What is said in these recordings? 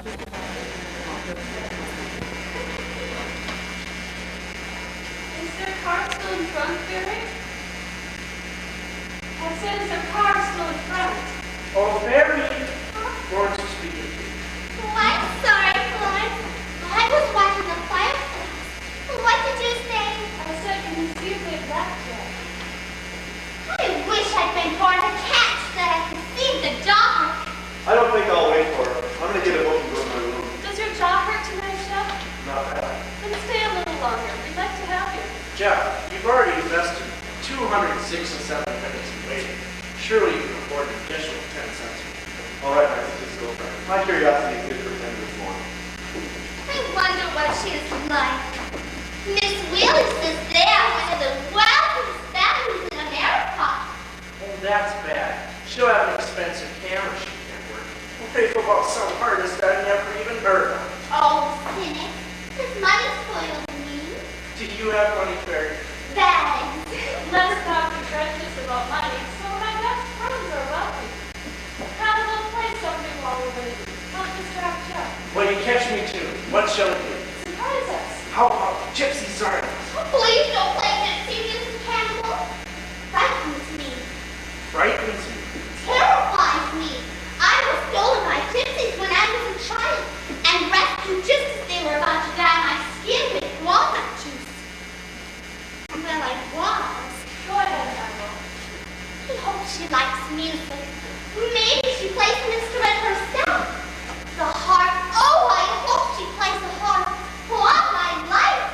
Is their car still in front, Barry? I said, is their car still in front? Oh, Barry! Florence is speaking. Oh, I'm sorry, Florence. I was watching the fireplace. What did you say? I said, can you see if they've left yet? I wish I'd been born a cat so that I could see the dog. I don't think I'll wait for her. I'm going to get a book and go to my room. Does your jaw hurt tonight, Jeff? Not bad. Then stay a little longer. We'd like to have you. Jeff, you've already invested 267 minutes in waiting. Surely you can afford an additional 10 cents. All right, my sister's girlfriend. My curiosity is good for 10 minutes more. I wonder what she's like. Miss Willis says they are one of the wealthiest families in America. Oh, that's bad. She'll have an expensive camera she can't work. We'll pay for about some artist I've never even heard of. Oh, cynic. Does money spoil me? Do you have money, Barry? Bags. Let's talk to trenches about money. So my best friends are wealthy. Have a little play something while we're waiting. Help distract Jeff. Well, you catch me too. What shall we do? Surprise us. How about Gypsy Czar? Please don't play Gypsy Music Cannibal. Frightens me. Frightens me. Terrifies me. I was stolen by gypsies when I was a child and rescued just as they were about to dye my skin with walnut juice. Well, I was. Go ahead, Michael. I hope she likes music. Maybe she plays an instrument herself. The harp. Oh, I hope she plays the harp. Oh, my life.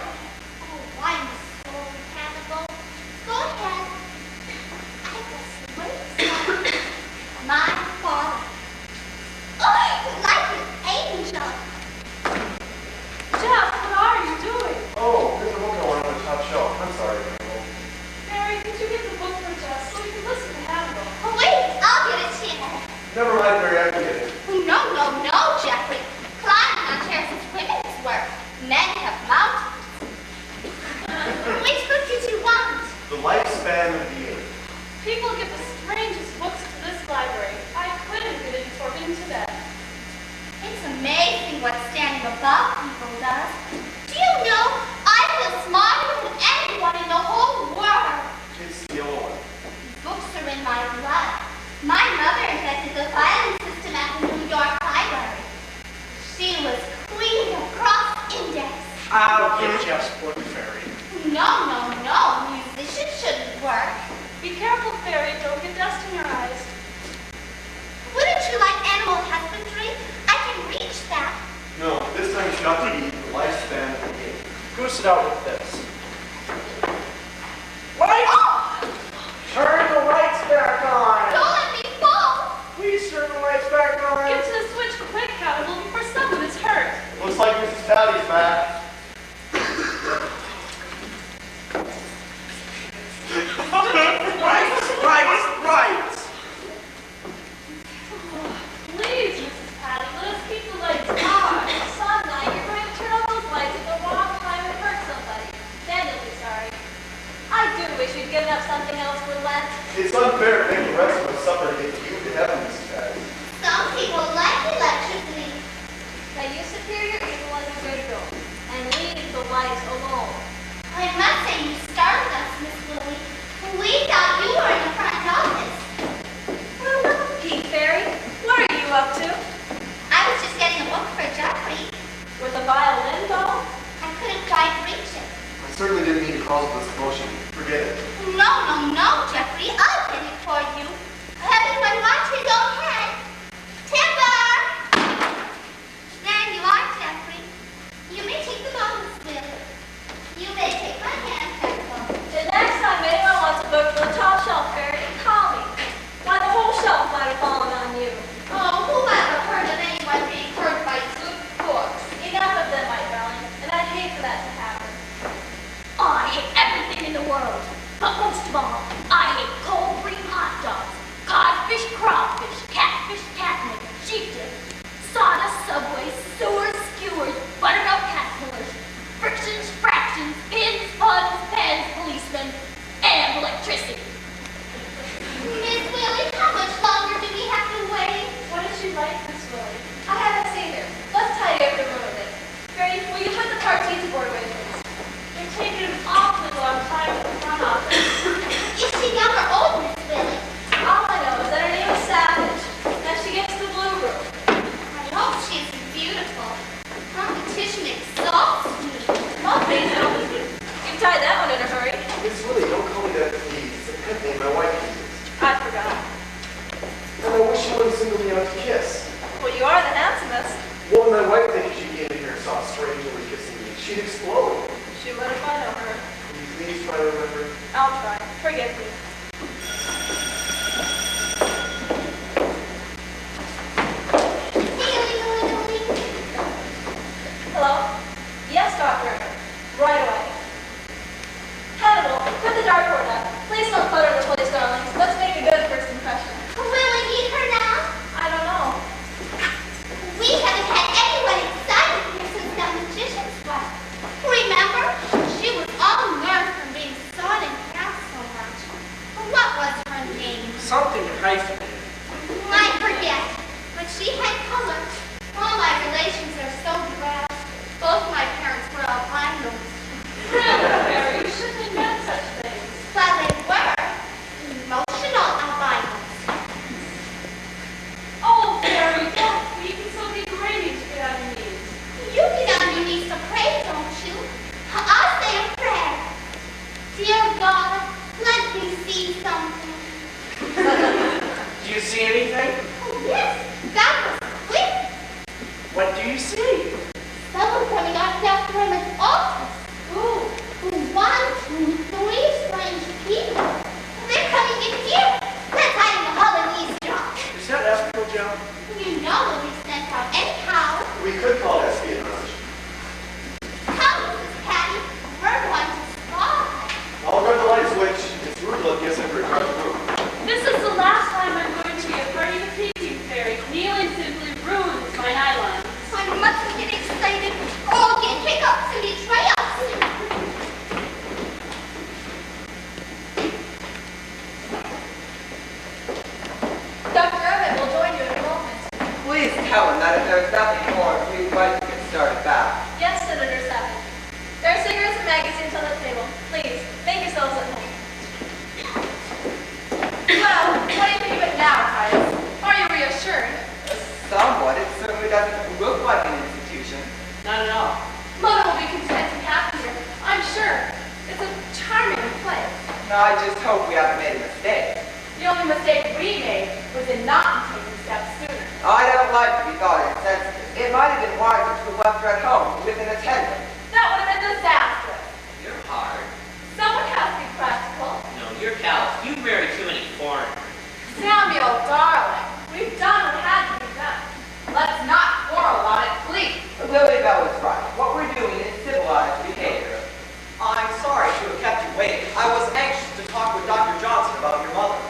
Oh, I'm a soul cannibal. Go ahead. I was raised my father. Oh, like an angel. Jeff, what are you doing? Oh, there's a book I want on the top shelf. I'm sorry, Randall. Mary, could you get the book for Jeff so we can listen to Hannibal? Oh, wait, I'll get a chair. Never mind, Mary, I can get it. No, no, no, Jeffrey. Climbing on chairs is women's work. Men have mountains. Which book did you want? The Lifespan of the Earth. People give the strangest books to this library. I couldn't get into Forbidden Tibet. It's amazing what standing above people does. Do you know, I feel smarter than anyone in the whole world. It's the old one. Books are in my blood. My mother invented the filing system at the New York Library. She was queen of cross-index. I'll give Jeff's book, Barry. No, no, no. Musicians shouldn't work. Be careful, Fairy. Don't get dust in your eyes. Wouldn't you like animal husbandry? I can reach that. No, this time it's got to be The Lifespan of the Earth. Goose it out with this. Lights! Oh! Turn the lights back on! Don't let me fall! Please turn the lights back on! Get to the switch quick, Hannibal, before someone is hurt. Looks like Mrs. Patty's back. Right! Please, Mrs. Patty, let us keep the lights on. Sunlight, you're going to turn on those lights at the wrong time and hurt somebody. Then you'll be sorry. I do wish you'd given up something else for Lent. It's unfair to make the rest of us suffer to get you to heaven, Mrs. Patty. Some people like electricity. Now you sit here, you're evil as a good girl, and leave the lights alone. I must say you startled us, Miss Lily. We thought you were in the front office. Well, look, Pete Fairy, what are you up to? I was just getting a book for Jeffrey. With a violin, doll? I couldn't quite reach it. I certainly didn't mean to cause this commotion. Forget it. No, no, no, Jeffrey. I'll get it for you. Everyone watch his own head. Timber! There you are, Jeffrey. You may take the bonus, Will. You may take my hand, Hannibal. The next time anyone wants a book from the top shelf, Fairy, call me. Why, the whole shelf might have fallen on you. Oh, whoever heard of anyone being hurt by good books? Enough of them, my darling, and I'd hate for that to happen. Oh, I hate everything in the What would my wife think if she came in here and saw a stranger kissing me? She'd explode. She would if I know her. Will you please try to remember? I'll try. Forgive me. Hello? Yes, doctor. Right away. Hannibal, put the dartboard up. Please don't clutter the place, darlings. Let's make a good first impression. Will we need her now? I don't know. We haven't had anyone excited here since that magician's wife. Remember? She was all nerve from being sawn in half so much. What was her name? Something hyphenated. I forget. But she had color. All my relations are so drab. Both my parents were albinos. Mary, you shouldn't invent such things. But they were emotional albinos. Oh, Mary, don't speak. It's so degrading to get on your knees. You get on your knees to pray, don't you? I'll say a prayer. Dear God, let me see something. Do you see anything? Oh, yes, that was quick. What do you see? Someone coming out of that pyramid office. Ooh, 1, 2, 3 strange people. They're coming in here. Let's hide in the hall and eavesdrop. Is that ethical, Joe? You know what we sent out anyhow. We could call it espionage. Come, Mrs. Patty. We're going to spy. I'll run the light switch. It's rude look gives him regard the room. This is the last time I'm going to be a party to teaching, Fairy. Kneeling simply ruins my eyeline. I mustn't get excited or I'll get hiccups and betray us. Dr. Emmett will join you in a moment. Please tell him that if there's nothing more, we'd like to get started back. Yes, Senator Savage. There are cigarettes and magazines on the table. Please, make yourselves at home. Well, what do you think of it now, Titus? Are you reassured? Somewhat. It certainly doesn't look like an institution. Not at all. Mother will be content and happy here, I'm sure. It's a charming place. No, I just hope we haven't made a mistake. The only mistake we made was in not taking steps sooner. I don't like to be thought insensitive. It might have been wiser to have left her at home with an attendant. That would have been disastrous. You're hard. Someone has to be practical. No, you're callous. You marry too many foreigners. Samuel, darling, we've done what had to be done. Let's not quarrel on it, please. Lily Bell is right. What we're doing is civilized behavior. I'm sorry to have kept you waiting. I was anxious to talk with Dr. Johnson about your mother.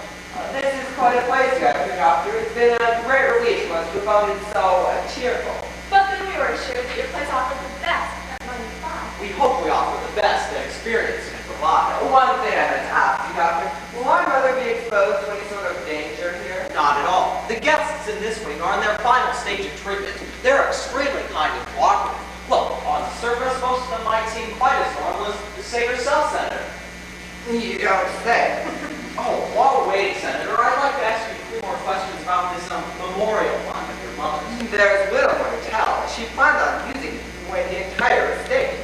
This is quite a place you have here, Doctor. It's been a great relief to us to have found it so cheerful. But then we were assured that your place offered the best that money could buy. We hope we offer the best that experience can provide. One thing I had to ask you, Doctor. Will my mother be exposed to any sort of danger here? Not at all. The guests in this wing are in their final stage of treatment. They're extremely kind and cooperative. Well, on the surface, most of them might seem quite as normal as, say, yourself, Senator. You don't say. Oh, while we're waiting, Senator, I'd like to ask you a few more questions about this memorial fund of your mother's. There's little more to tell. She plans on using it to win the entire estate.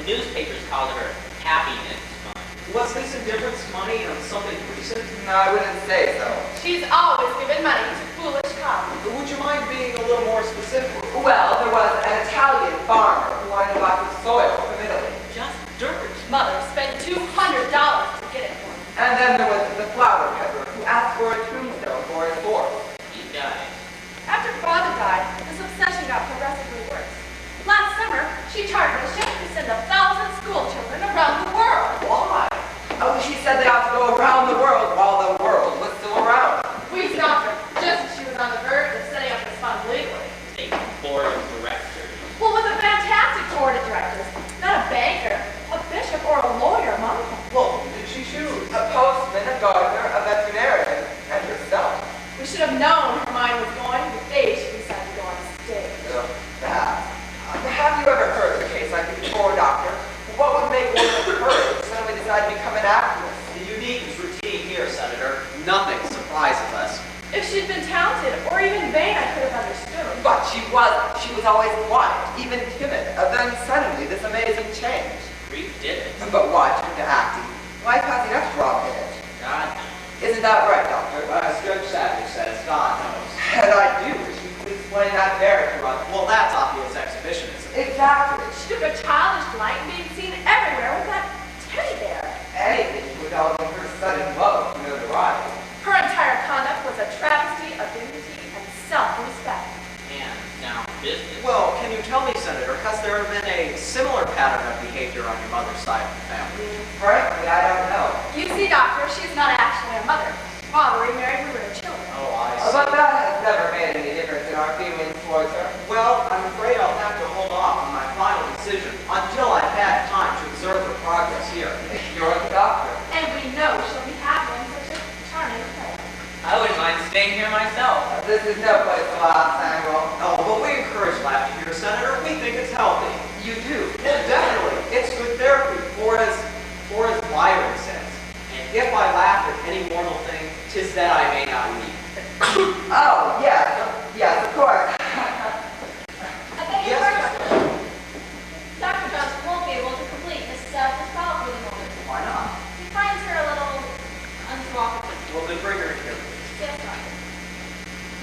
The newspapers called her Happiness Fund. Was this indifference money something recent? No, I wouldn't say so. She's always given money to foolish causes. Would you mind being a little more specific? Well, there was an Italian farmer who wanted to buy some soil from Italy. Just dirt. Mother spent $200 to get it for me. And then there was the flower peddler who asked for a tombstone for his horse. He died. After father died, this obsession got progressively worse. Last summer, she chartered a ship to send 1,000 school children around the world. Why? Oh, she said they ought to go around the world while the world was still around. We stopped her just as she was on the verge of setting up this fund legally. A board of directors. Well, with a fantastic board of directors, not a banker, a bishop, or a lawyer among them. Well, who did she choose? A postman, a gardener, a veterinarian, and herself. We should have known her mind was going the day she decided to go on stage. Perhaps. Have you ever heard of a case like this before, Doctor? What would make one of courage suddenly decide to become an activist? The unique is routine here, Senator. Nothing surprises us. If she'd been talented or even vain, I could have understood. But she wasn't. She was always quiet, even timid. Then suddenly, this amazing change. Grief did it. But why turn to acting? Life has enough drama in it. God knows. Isn't that right, Doctor? As Judge Savage says, God knows. And I do wish you could explain displaying that bear to us. Well, that's obvious exhibitionism. Exactly. She took a childish delight in being seen everywhere with that teddy bear. Anything without her sudden love for notoriety. Her entire conduct was a travesty of dignity and self-respect. And sound business. Well, can you tell me, Senator, has there been a similar pattern of behavior on your mother's side of the family? Frankly, I don't know. You see, Doctor, she's not actually a mother. Father remarried with her children. Oh, I see. But that has never made any difference in our feelings towards her. Well, I'm afraid I'll have to hold off on my final decision until I've had time to observe her progress here. You're the doctor. And we know she'll be happy in such a charming place. I wouldn't mind staying here myself. This is no place to laugh, Samuel. Oh, but we encourage laughter here, Senator. We think it's healthy. You do. Well, definitely. It's good therapy, for as Byron says. And if I laugh at any mortal thing, 'tis that I may not weep. Oh, yes, of course. I beg your Yes, pardon. Dr. Johnson won't be able to complete Mrs. Savage's file for the moment. Why not? He finds her a little uncooperative. Well, then bring her in here. Yes, Doctor.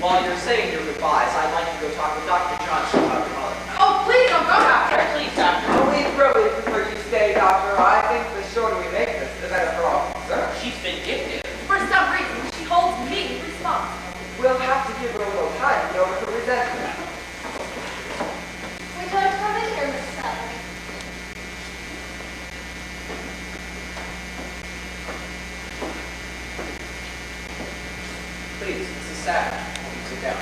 While you're saying your goodbyes, I'd like to go talk with Dr. Johnson about your mother. Oh, please don't go, Doctor. Please, Doctor. We really prefer you stay, Doctor. I think the shorter we make this, the better for all concerned. She's vindictive. For some reason, she holds me responsible. We'll have to give her a little time to get over her resentment. Would you like to come in here, Mrs. Savage? Please, Mrs. Savage, will you sit down?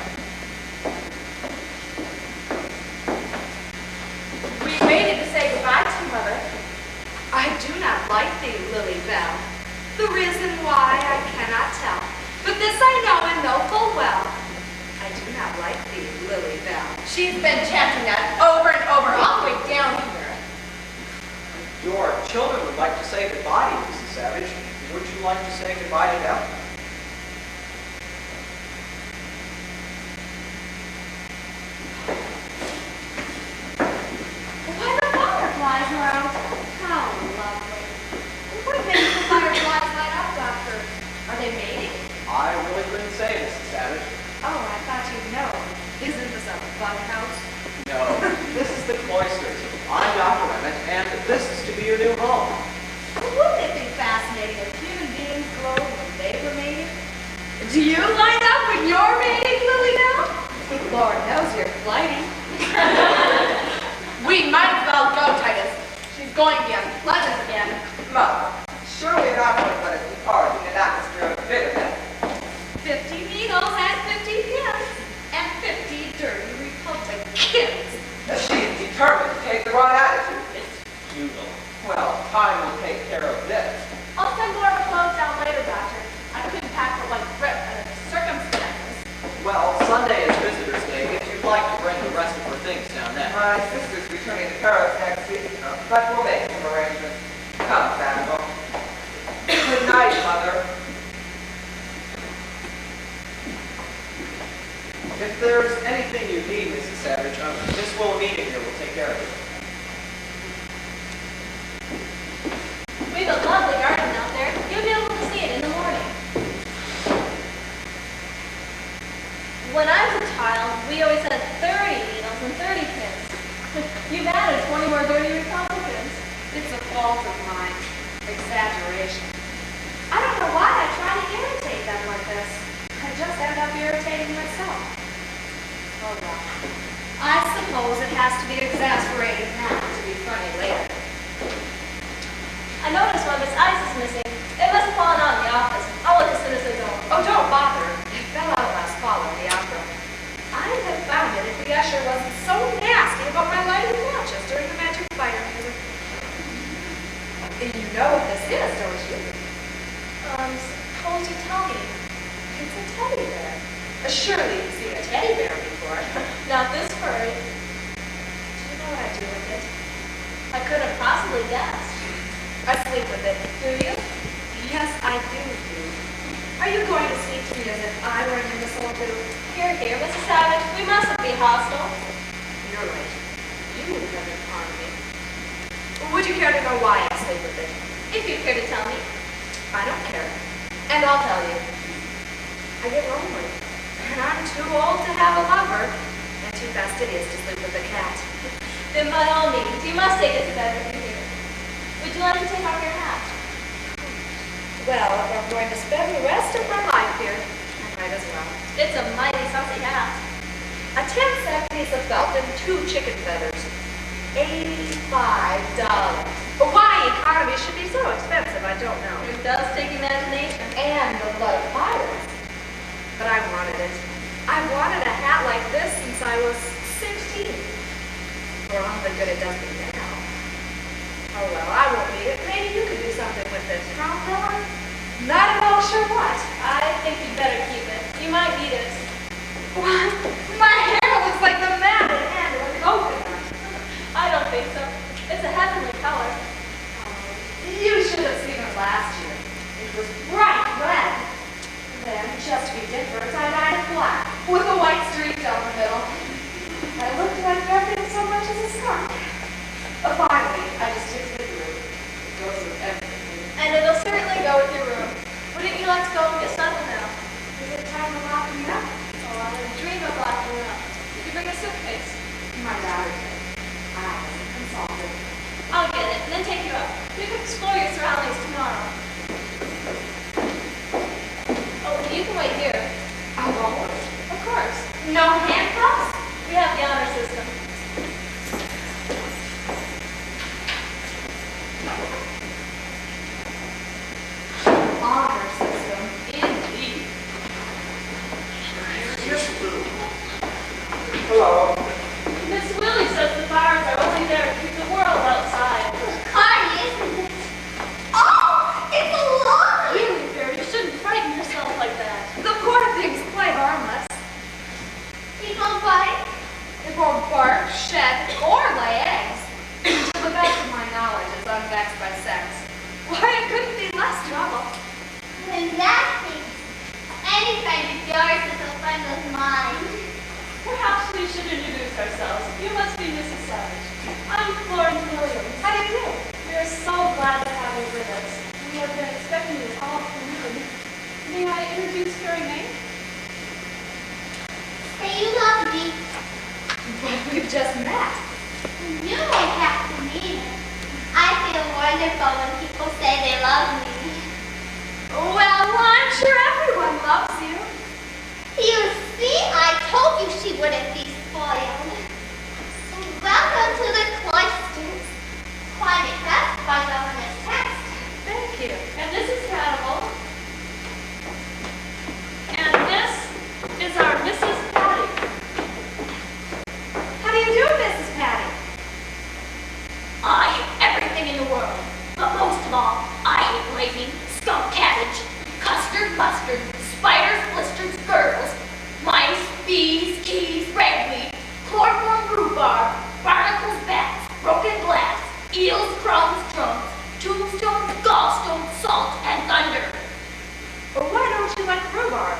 We waited to say goodbye to you, Mother. I do not like thee, Lily Bell. The reason why I cannot tell. But this I know and know full well. I do not like thee, Lily Bell. She's been chanting that over and over, all the way down here. Your children would like to say goodbye to you, Mrs. Savage. Would you like to say goodbye to them? Why, the fireflies are out. How lovely. What makes the fireflies light up, Doctor? Are they mating? I really couldn't say, Mrs. Savage. Oh, I thought you'd know. Isn't this a fun house? No, this is the cloisters. I'm Dr. Emmett, and this is to be your new home. Wouldn't it be fascinating if human beings glowed when they were mating? Do you light up when you're mating, Lily Bell? Lord knows you're flighty. We might as well go, Titus. She's going to be unpleasant again. Mother, surely you're not going to let us be part in an atmosphere of bitterness. 50 needles and 50 pins. And 50 dirty Republicans. She is determined to take the right attitude. It's futile. Well, time will take care of this. I'll send more clothes down later, Doctor. I couldn't pack for one trip under the circumstances. Well, Sunday is Visitor's Day, if you'd like to bring the rest of her things down there. My sister's returning to Paris next week, but we'll make some arrangements. Come, Samuel. Good night, Mother. If there's anything you need, Mrs. Savage, Miss Wilhelmina here will take care of it. We have a lovely garden out there. You'll be able to see it in the morning. When I was a child, we always had 30 needles and 30 pins. You've added 20 more dirty Republicans. It's a fault of mine. Exaggeration. I don't know why I try to irritate them like this. I just end up irritating myself. Oh well. I suppose it has to be exasperating now to be funny later. I noticed one of his eyes is missing. It must have fallen out in the office. I'll look as soon as they go. Oh, don't bother. It fell out last fall in the opera. I have found it if the usher wasn't so nasty about my lighting matches during the magic fire music. You know what this is, don't you? Suppose you tell me. It's a teddy bear. Surely you've seen a teddy bear before. Not this furry. Do you know what I do with it? I couldn't possibly guess. I sleep with it. Do you? Yes, I do. Are you going to speak to me as if I were an imbecile too? Here, Mrs. Savage. We mustn't be hostile. You're right. You haven't harmed me. Would you care to know why I sleep with it? If you care to tell me. I don't care. And I'll tell you. I get lonely. And I'm too old to have a lover. best it is to sleep with a cat. Then by all means, you must take it to bed with you here. Would you like to take off your hat? Well, if I'm going to spend the rest of my life here, I might as well. It's a mighty saucy hat. A 10-cent piece of felt and 2 chicken feathers. $85. But why economy should be so expensive, I don't know. It does take imagination. And the blood of pirates. But I wanted it. I wanted a hat like this since I was 16. For all the good it does me now. Oh well, I won't need it. Maybe you could do something with it. Huh, Miller? Not at all sure what. I think you'd better keep it. You might need it. What? My hair looks like the matted end of a coconut. I don't think so. It's a heavenly color. You should have seen it last year. It was bright red. Then, just to be different, I dyed it black, with a white streak down the middle. I looked like nothing so much as a skunk. Finally, I just took it to the room. It goes with everything. And it'll certainly go with your room. Wouldn't you like to go and get settled now? Is it time to lock me up? Oh, I wouldn't dream of locking you up. Did you bring a suitcase? My daughter did. I wasn't consulted. I'll get it and then take you up. You can explore your surroundings tomorrow. Oh, you can wait here. I won't. Of course. No handcuffs? We have the honor system. Honor system. Indeed. Here's Lou. Hello. Miss Willie says the fires are only there to keep the world outside. Cardi, isn't it? Oh, it's alive! Really, dear, you shouldn't frighten yourself like that. The poor thing's quite harmless. He don't bite? It won't bark, shed, or lay eggs. To the best of my knowledge, it's unvexed by sex. Why, it couldn't be less trouble. In that case, any friend of yours is a friend of mine. Perhaps we should introduce ourselves. You must be Mrs. Savage. I'm Florence Williams. How do you do? We are so glad to have you with us. We have been expecting you all afternoon. May I introduce Carrie May? Say you love me. But we've just met. You don't have to mean it. I feel wonderful when people say they love me. Well, I'm sure everyone loves you. You see, I told you she wouldn't be spoiled. Welcome to the cloisters. Climate test by governor's test. Thank you. And this is Hannibal. And this is our Mrs. Patty. How do you do, Mrs. Patty? I hate everything in the world, but most of all, I hate raining, skunk cabbage, custard mustard, spiders, blisters, girdles, mice, bees, keys, ragweed, chloroform rhubarb, barnacles, bats, broken glass, eels, crumbs, drums, tombstones, gallstones, salt, and thunder. Well, why don't you like rhubarb?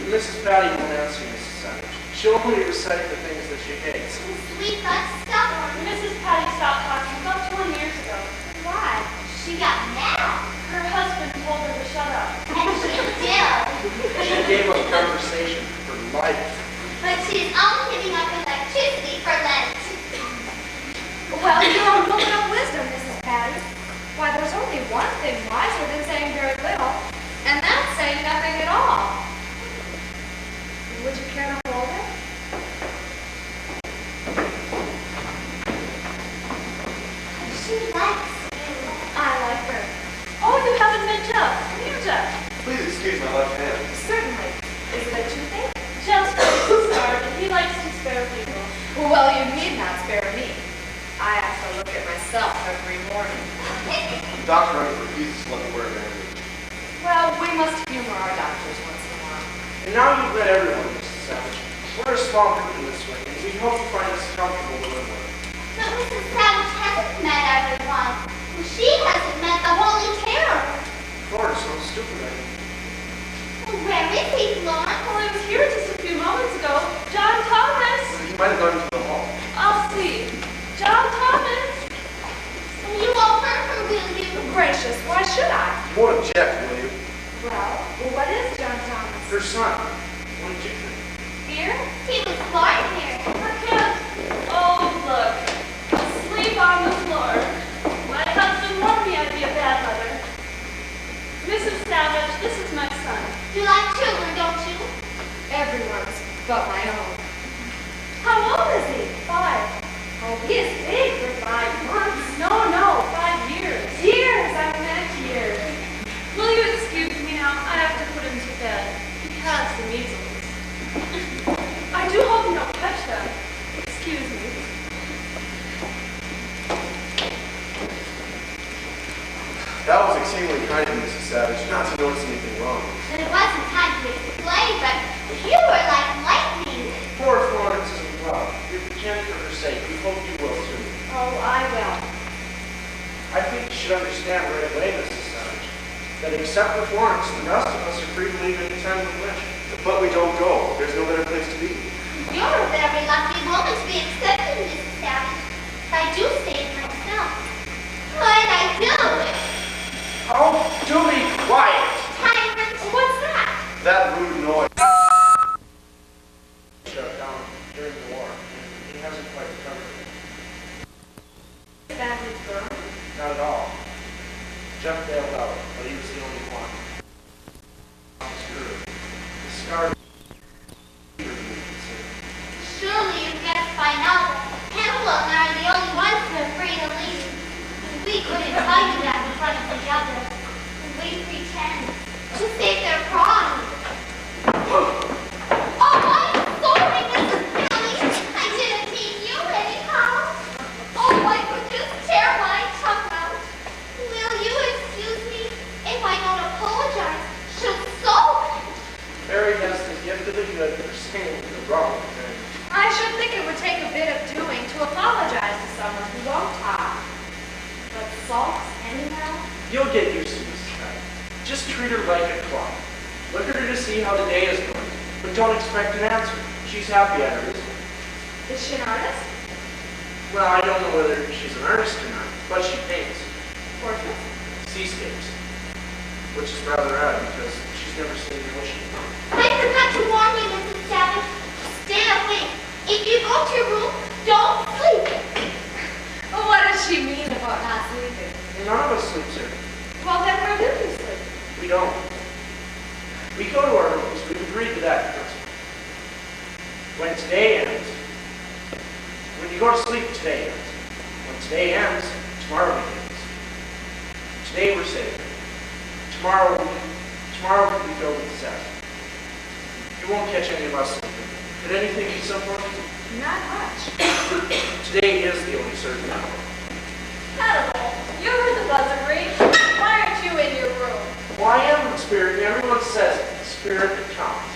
Mrs. Patty won't answer you, Mrs. Savage. She'll only recite the things that she hates. Sweet but stubborn. Mrs. Patty stopped talking about 20 years ago. Why? She got mad. Her husband told her to shut up. And she did. She gave up conversation for life. But she's only giving up electricity for Lent. Well, you're a woman of wisdom, Mrs. Patty. Why, there's only one thing wiser than saying very little, and that's saying nothing at all. Would you care to hold it? She likes you. I like her. Oh, you haven't met Jeff. Come here, Jeff. Please excuse my left hand. Certainly. Is it a toothache? Jeff's very starved and he likes to spare people. Well, you need not spare me. I have to look at myself every morning. The doctor refuses to let me wear a bandage. Well, we must humor our doctors once in a while. And now you've met everyone, Mrs. Savage. We're a small group in this way, and we hope you find us comfortable to live with. But Mrs. Savage hasn't met everyone. She hasn't met the Holy Terror. Florence, so stupid I am. Where is he, Florence? Well, he was here just a few moments ago. John Thomas. He might have gone to the hall. I'll see. John Thomas. You won't hurt her, will you? Gracious, why should I? You won't object, will you? Well, what is John Thomas? Her son. What did you think? Here? He was but my own. How old is he? 5. Oh, he is big for 5 months. No, 5 years. Years, I meant years. Will you excuse me now? I have to put him to bed. He has the measles. I do hope you don't catch them. Excuse me. That was extremely kind of you, Mrs. Savage, not to notice anything wrong. And it wasn't time to explain, but you were like lightning. Poor Florence isn't well. If you can for her sake, we hope you will too. Oh, I will. I think you should understand right away, Mrs. Savage, that except for Florence, the rest of us are free to leave anytime we wish. But we don't go. There's no better place to be. You're a very lucky woman to be accepted, Mrs. Savage. I do say it myself. But I do. Oh, do be quiet. Tyrant, what's that? That rude noise. Shut down during the war, and he hasn't quite recovered. Badly burned? Not at all. Jeff bailed out, but he was the only one. The scar. Surely you guessed by now that Pamela and I are the only ones who are free to leave. We couldn't tell you that in front of the others. We pretend to save their pride. Oh, I'm sorry, Mrs. Kelly. I didn't mean you anyhow. Oh, I could just tear my tongue out. Will you excuse me if I don't apologize? Should so. Mary has the gift of the good for saying the wrong thing. I should think it would take a bit of doing to apologize to someone who won't talk. But sulks anyhow? You'll get used to this time. Just treat her like a clock. Look at her to see how the day is going, but don't expect an answer. She's happy at her, isn't she? Is she an artist? Well, I don't know whether she's an artist or not, but she paints Portraits? seascapes, which is rather odd because she's never seen the ocean. I forgot to warn you, Mrs. Savage. Stay awake. If you go to your room, don't sleep. Well, what does she mean about not sleeping? None of us sleeps here. Well, then where do you sleep? We don't. We go to our rooms. We've agreed to that first. When today ends, when you go to sleep, today ends. When today ends, tomorrow begins. Today we're safe. Tomorrow will be filled with disaster. You won't catch any of us sleeping. Could anything be so important? Not much. Today is the only certain hour. Hannibal, you heard the buzzer ring. Why aren't you in your room? Well, I am the spirit, and everyone says it's the spirit that counts.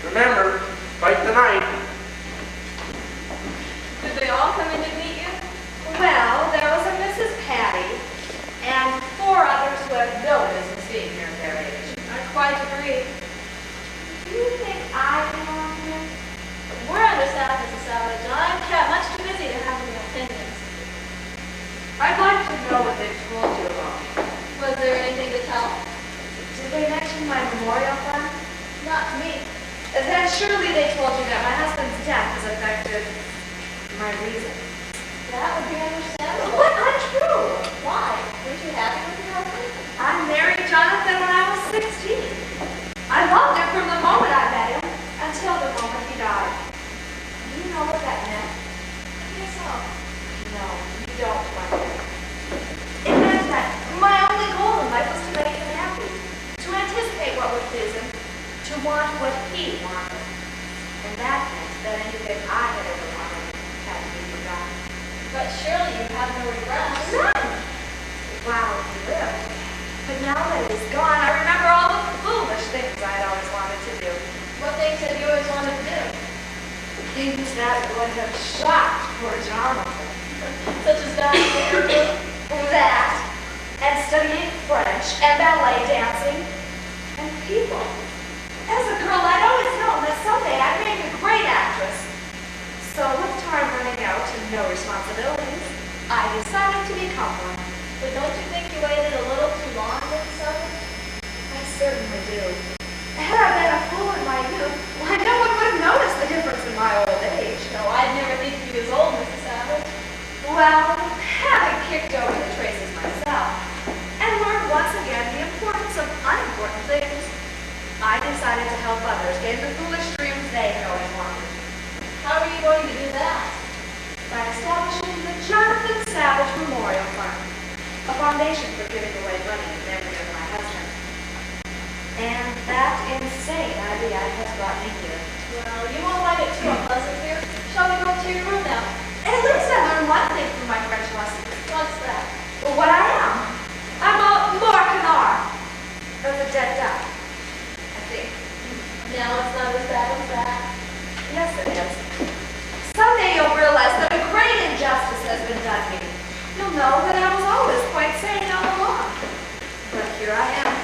Remember, fight the night. Did they all come in to meet you? Well, there was a Mrs. Patty and 4 others who have no business being here at their age. I quite agree. Do you think I belong here? We're understaffed, Mrs. Savage, and I'm kept much too busy to have any opinions. I'd like to know what they told you about me. Was there anything to tell? Did they mention my memorial fund? Not to me. Then surely they told you that my husband's death has affected my reason. That would be understandable. But untrue. Why? Weren't you happy with your husband? I married Jonathan when I was 16. I loved him from the moment I met him until the moment he died. Do you know what that meant? Yes, so. No, you don't, my dear. It meant that my only goal in life was to make him happy, to anticipate what would please him, to want what he wanted. And that meant that anything I had ever wanted had to be forgotten. But surely you have no regrets. None! Wow, he lived. But now that he's gone, I remember all the foolish things I'd always wanted to do. What things have you always wanted to do? Things that would have shocked poor Jonathan. Such as dying in the airport? That, and studying French, and ballet dancing, and people. As a girl, I'd always known that someday I'd make a great actress. So with time running out and no responsibilities, I decided to become one. But don't you think you waited a little too long, Mrs. Savage? I certainly do. Had I been a fool in my youth, why, no one would have noticed the difference in my old age. No, I'd never think you'd be as old, Mrs. Savage. Well, having kicked over the traces myself, and learned once again the importance of unimportant things, I decided foundation for giving away money in memory of my husband. And that insane idea has brought me here. Well, you won't find it too unpleasant here. Shall we go to your room now? At least I learned one thing from my French lessons. What's that? What I am. I'm a more canard. Or the dead duck, I think. Now it's not as bad as that. Yes, it is. Someday you'll realize that a great injustice has been done me. You'll know that I was always quite sane all along. But here I am.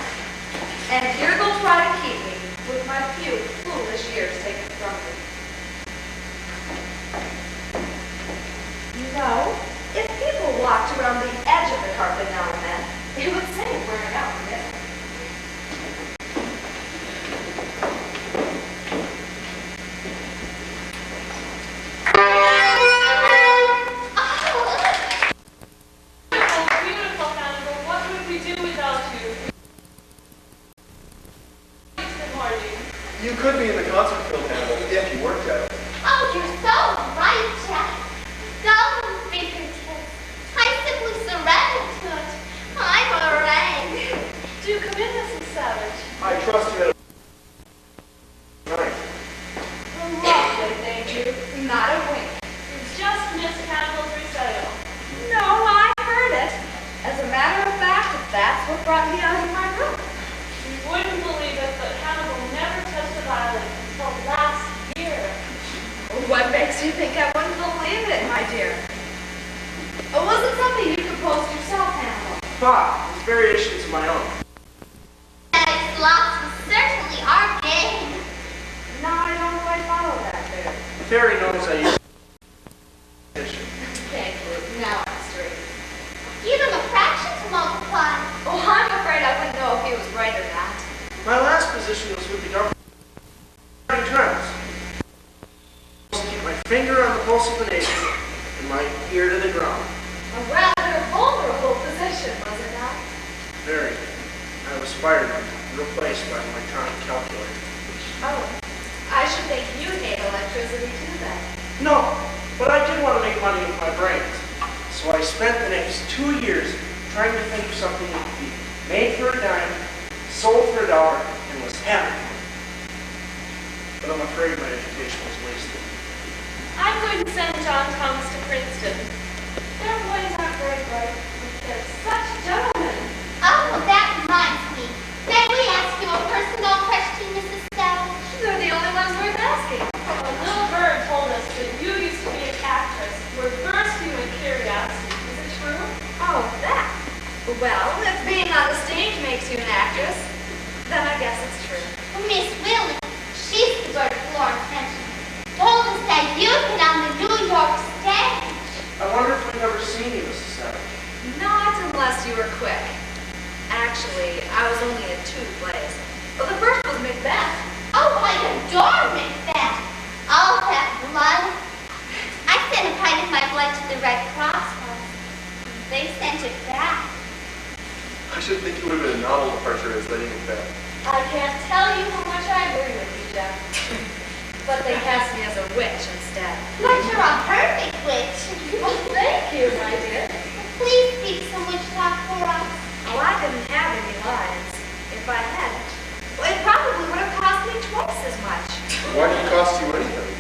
And here they'll try to keep me with my few foolish years taken from me. You know, if people walked around the edge of the carpet now and then, it would save wearing out the middle. Beautiful, Hannibal. What would we do without you? You could be in the concert field, Hannibal, if you worked at it. Oh, you're so right, Jack. Golden fingertips. I simply surrendered to it. I'm a meringue. Do come in, Mrs. Savage. I trust you at night. Lovely, thank you. Not a wink. You just missed Hannibal's recital. No, I heard it. As a matter of fact, that's what brought me out of my room. You wouldn't believe it, but Hannibal never touched a violin until last year. What makes you think I wouldn't believe it, my dear? Was it something you composed yourself, Hannibal? It's variations of my own. And slots was certainly our game. No, I don't quite follow that there. Fairy knows I use Thank you. Now I'm straight. Give him a fraction to multiply. Oh, I'm afraid I wouldn't know if he was right or not. My last position was with the government. Trends. To keep my finger on the pulse of the nation and my ear to the ground. A rather vulnerable position, was it not? Very. I was fired and replaced by an electronic calculator. Oh, I should think you hate electricity too then. No, but I did want to make money with my brains. So I spent the next 2 years trying to think of something that could be made for a dime, sold for $1, and was happy. But I'm afraid my education was wasted. I'm going to send John Thomas to Princeton. Their boys aren't very bright, but they're such gentlemen. Oh, that reminds me. May we ask you a personal question, Mrs. Savage? They're the only ones worth asking. A little bird told us that you used to be an actress. We're bursting with curiosity. Is it true? Oh, that. Well, if being on the stage makes you an actress, then I guess it's true. Miss Willie, she's the bird Florence mentioned, told us that you've been on the New York stage. I wonder if we've ever seen you, Mrs. Savage. Not unless you were quick. Actually, I was only in 2 plays. Well, the first was Macbeth. Oh, I adore Macbeth. All that blood. I sent a pint of my blood to the Red Cross once. They sent it back. I should think it would have been a novel departure as Lady Macbeth. I can't tell you how much I agree with you, Jeff. But they cast me as a witch instead. But you're a perfect witch. Well, thank you, my dear. Please speak some witch talk for us. Oh, I didn't have any lines. If I hadn't, well, it probably would have cost me twice as much. Why did it cost you anything?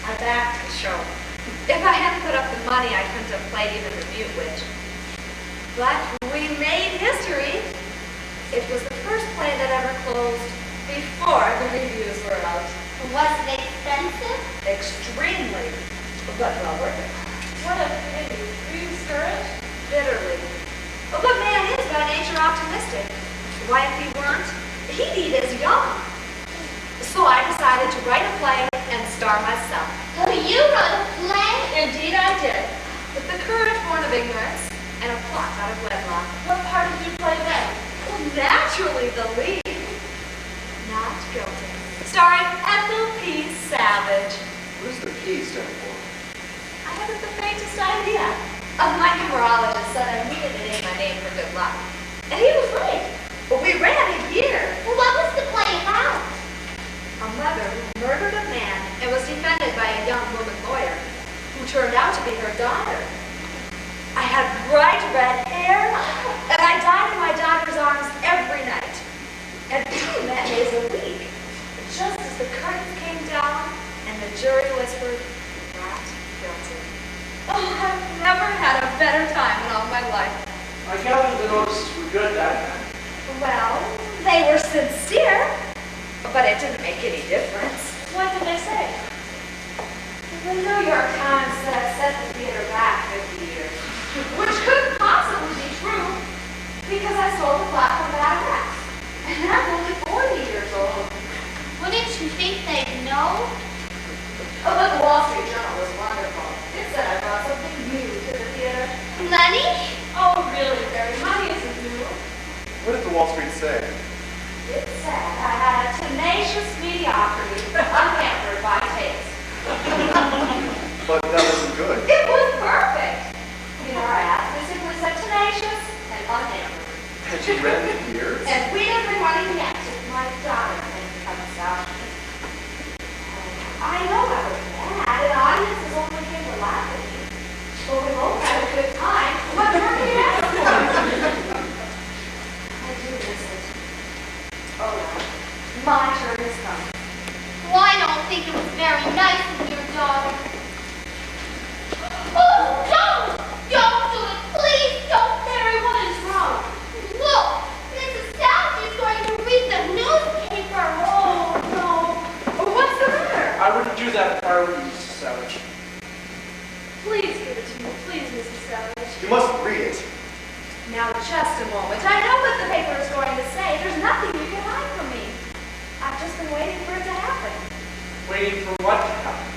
I backed the show. If I hadn't put up the money, I couldn't have played even the mute witch. But we made history. It was the first play that ever closed before the reviews were out. Was it expensive? Extremely, but well worth it. What a pity. Were you discouraged? Bitterly. But man is by nature optimistic. Why, if he weren't, he'd eat as young. So I decided to write a play and star myself. Oh, you wrote a play? Indeed I did. With the courage born of ignorance and a plot out of wedlock. What part did you play then? Well, naturally the lead. Not guilty. Starring Ethel P. Savage. What does the P stand for? I haven't the faintest idea. My numerologist said I needed to name my name for good luck. And he was right. But we ran a year. Well, what was the play about? A mother who murdered a man and was defended by a young woman lawyer who turned out to be her daughter. I had bright red hair hair, and I died in my daughter's arms every night. And 2 matinees a week. Just as the curtains came down and the jury whispered, not guilty. Oh, I've never had a better time in all my life. I gather the notices were good that time. Well, they were sincere, but it didn't make any difference. What did they say? The New York Times said I set the theater back 50 years, which couldn't possibly be true because I sold the platform at Rex, and I'm only 40 years old. Wouldn't you think they'd know? Oh, but the Wall Street Journal was wonderful. It said I brought something new to the theater. Money? Oh, really, Barry? Money isn't new. What did the Wall Street say? It said I had a tenacious mediocrity, unhampered by taste. But that wasn't good. It was perfect. In our ad, we simply said tenacious and unhampered. Had you read it years? And we didn't bring money yet. My daughter comes out. I know I was mad, and audiences only came to laugh at me. But we both had a good time. What more can you ask for? I do miss it. Oh, yeah. My turn is coming. Well, I don't think it was very nice of your daughter. Oh, don't! Don't do it! Please don't! Barry, what is wrong? Look! Mrs. Savage is going to read the newspaper. Oh, no. Oh, what's the matter? I wouldn't do that if I were you, Mrs. Savage. Please give it to me, please, Mrs. Savage. You must read it. Now, just a moment. I know what the paper is going to say. There's nothing you can hide from me. I've just been waiting for it to happen. Waiting for what to happen?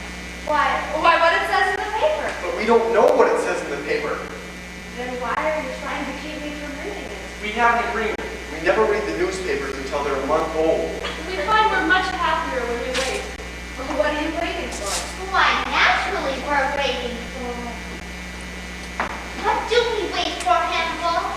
Why, what it says in the paper. But we don't know what it says in the paper. Then why are you trying to keep me from reading it? We have an agreement. We never read the newspapers until they're a month old. We find we're much happier when we wait. Well, what are you waiting for? Why, naturally we're waiting for it. What do we wait for, Hannibal?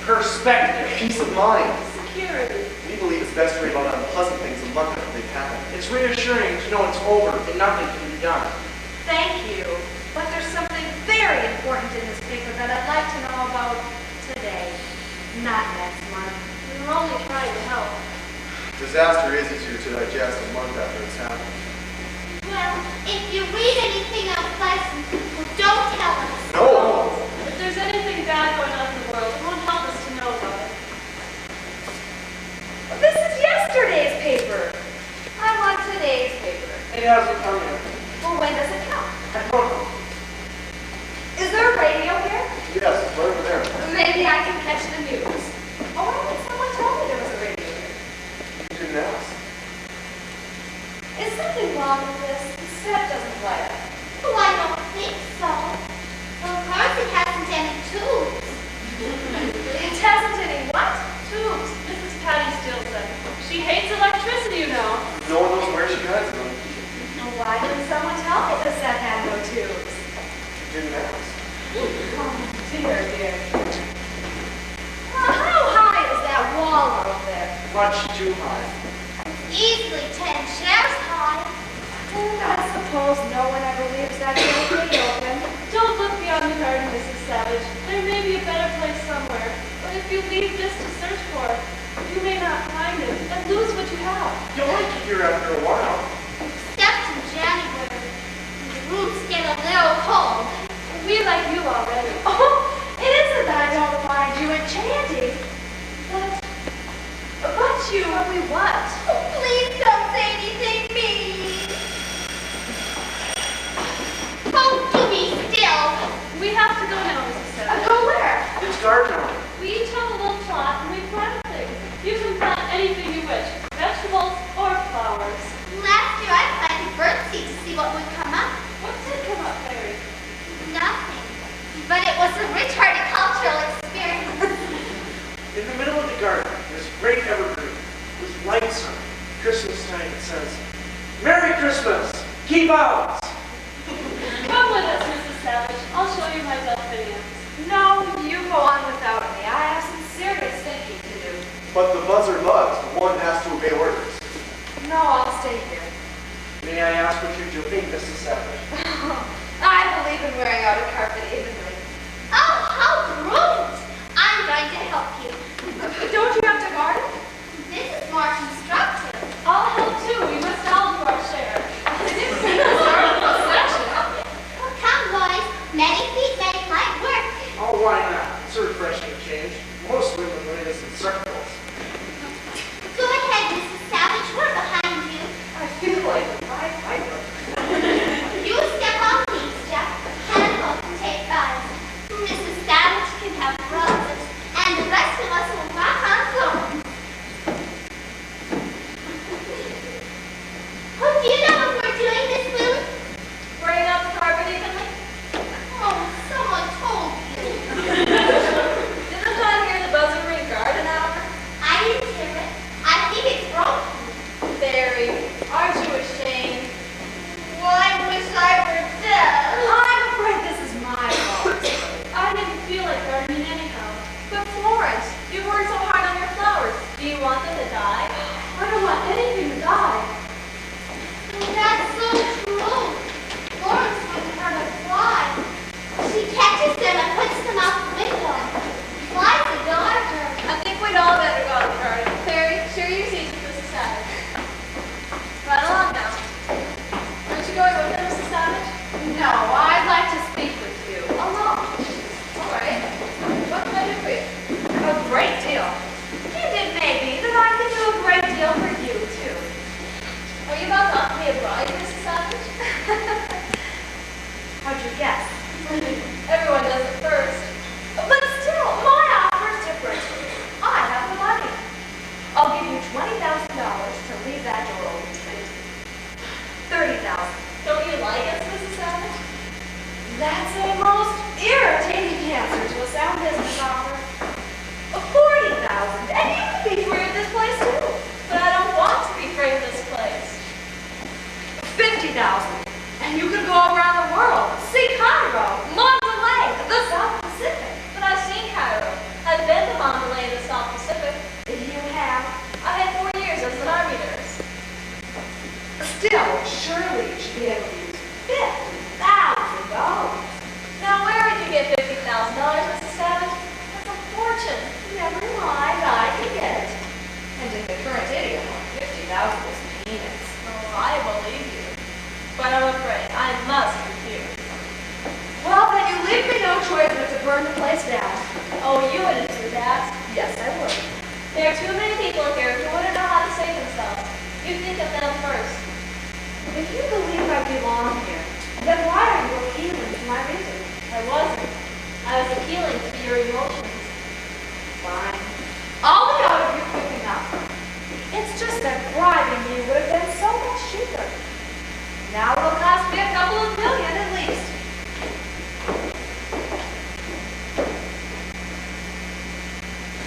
Perspective. Peace of mind. Security. We believe it's best to read about unpleasant things a month after they've happened. It's reassuring to know it's over and nothing can be done. Thank you. But there's something very important in this paper that I'd like to know about today, not next month. We were only trying to help. Disaster is easier to digest a month after it's happened. Well, if you read anything unpleasant, don't tell us. No! If there's anything bad going on in the world, it won't help us to know about it. Well, this is yesterday's paper. I want today's paper. It hasn't come yet. Well, when does it come? I don't know. Is there a radio here? Yes, it's right over there. Maybe I can catch the news. Oh, I think someone told me there was a radio here. You didn't ask. Is something wrong with this? The set doesn't light up. Oh, I don't think so. Of course it hasn't any tubes. It hasn't any what? Tubes. Mrs. Patty Steele said. She hates electricity, you know. No one knows where she hides them. Why didn't someone tell me the set had no tubes? You didn't ask. Oh, dear, dear. How high is that wall over there? Much too high. Easily 10 chairs high. And I suppose no one ever leaves that gate open. Don't look beyond the garden, Mrs. Savage. There may be a better place somewhere. But if you leave this to search for, you may not find it and lose what you have. You'll like it here after a while. Except in January. The rooms get a little cold. We like you already. Oh, it isn't that I don't mind you enchanting, but you. But we what? Oh, please don't say anything mean. Oh, do be still. We have to go now, Mrs. Savage. Go where? It's garden hour. We each have a little plot and we plant things. You can plant anything you wish, vegetables or flowers. Last year I planted birdseed to see what would come up. What did come up, Mary? Nothing. But it was a rich horticultural experience. In the middle of the garden, there's a great evergreen with lights on it. Christmas time, it says, Merry Christmas! Keep out! Come with us, Mrs. Savage. I'll show you my delphiniums. No, you go on without me. I have some serious thinking to do. But the buds are buds. The one has to obey orders. No, I'll stay here. May I ask what you're doing, Mrs. Savage? I believe in wearing out a carpet evenly. Oh, trying to help you. Don't you have to garden? This is more constructive. I'll help too. We must all do our share. I didn't see the start of the session. Oh, come, boys. Many feet make light work. Oh, why not? It's a refreshing change. Most women learn this in circles. Go ahead, Mrs. Savage. We're behind you. I feel like a Pied Piper. You step on these, Jack. Handle can take guys. Mrs. Savage can have roses, and the rest of us will walk on thorns. Oh, do you know what we're doing, Miss Willie? Bring up the carpet evenly. Oh, someone told you. Didn't I hear the buzzer ring garden hour? I didn't hear it. I think it's broken. Very. Aren't you ashamed? Well, I wish I were dead. I'm afraid this is my fault. I didn't feel like gardening anyhow. But Florence, you worked so hard on your flowers. Do you want them to die? I don't want anything to die. That's so true. Florence wouldn't hurt a fly. She catches them and puts them out the window. Flies adore her. I think we'd all better go out the garden. Clary, share your seats with Mrs. Savage. Right along now. Aren't you going with her, Mrs. Savage? No, I'd like to speak with you. Alone. All right. What can I do for you? A great deal. And it may be that I can do a great deal for you, too. Are you about to offer me a bride, Mrs. Savage? How'd you guess? Everyone does it first. But still, my offer's different. I have the money. I'll give you $20,000 to leave that door open to me. $30,000. Don't you like us, Mrs. Savage? That's a most irritating answer to a sound business offer. $40,000, and you can be free of this place too. But I don't want to be free of this place. $50,000, and you can go around the world, see Cairo, Monterey, the South Pacific. But I've seen Cairo. I've been to Monterey in the South Pacific. You have. I had 4 years as an army nurse. Still, surely you should be able to use $50,000. Now, where would you get $50,000, Mrs. Savage? That's a fortune. Never mind, I can get it. And in the current idiom, $50,000 is peanuts. Oh, I believe you. But I'm afraid I must refuse. Well, then you leave me no choice but to burn the place down. Oh, you wouldn't do that. Yes, I would. There are too many people here who wouldn't know how to save themselves. You think of them first. If you believe I belong here, then why are you appealing to my reason? I wasn't. I was appealing to your emotions. Fine. I'll be out of here quick enough. It's just that bribing you would have been so much cheaper. Now it'll cost me a couple of million at least.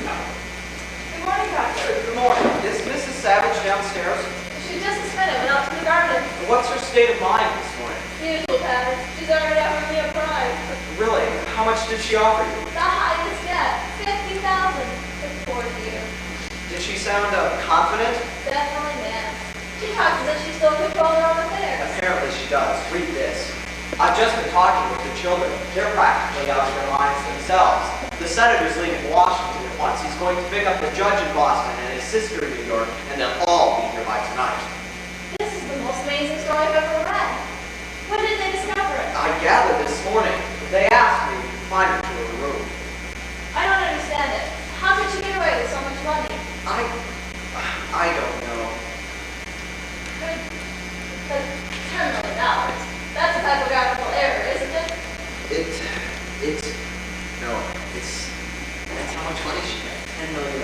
Good morning, Doctor. Good morning. Is Mrs. Savage downstairs? She just this minute went out to the garden. What's her state of mind this morning? Usual pattern. She's already offered me a prize. Really? How much did she offer you? The highest yet. $50,000. The poor dear. Did she sound confident? Definitely, man. She talks as if she still controls her own affairs. Apparently she does. Read this. I've just been talking with the children. They're practically out of their minds themselves. The senator's leaving Washington at once. He's going to pick up the judge in Boston and his sister in New York, and they'll all be here by tonight. This is the most amazing story I've ever read. When did they discover it? I gathered this morning. They asked me to find her to her room. I don't understand it. How could she get away with so much money? I don't know. But $10 million. That's a typographical error, isn't it? That's how much money she got. $10 million.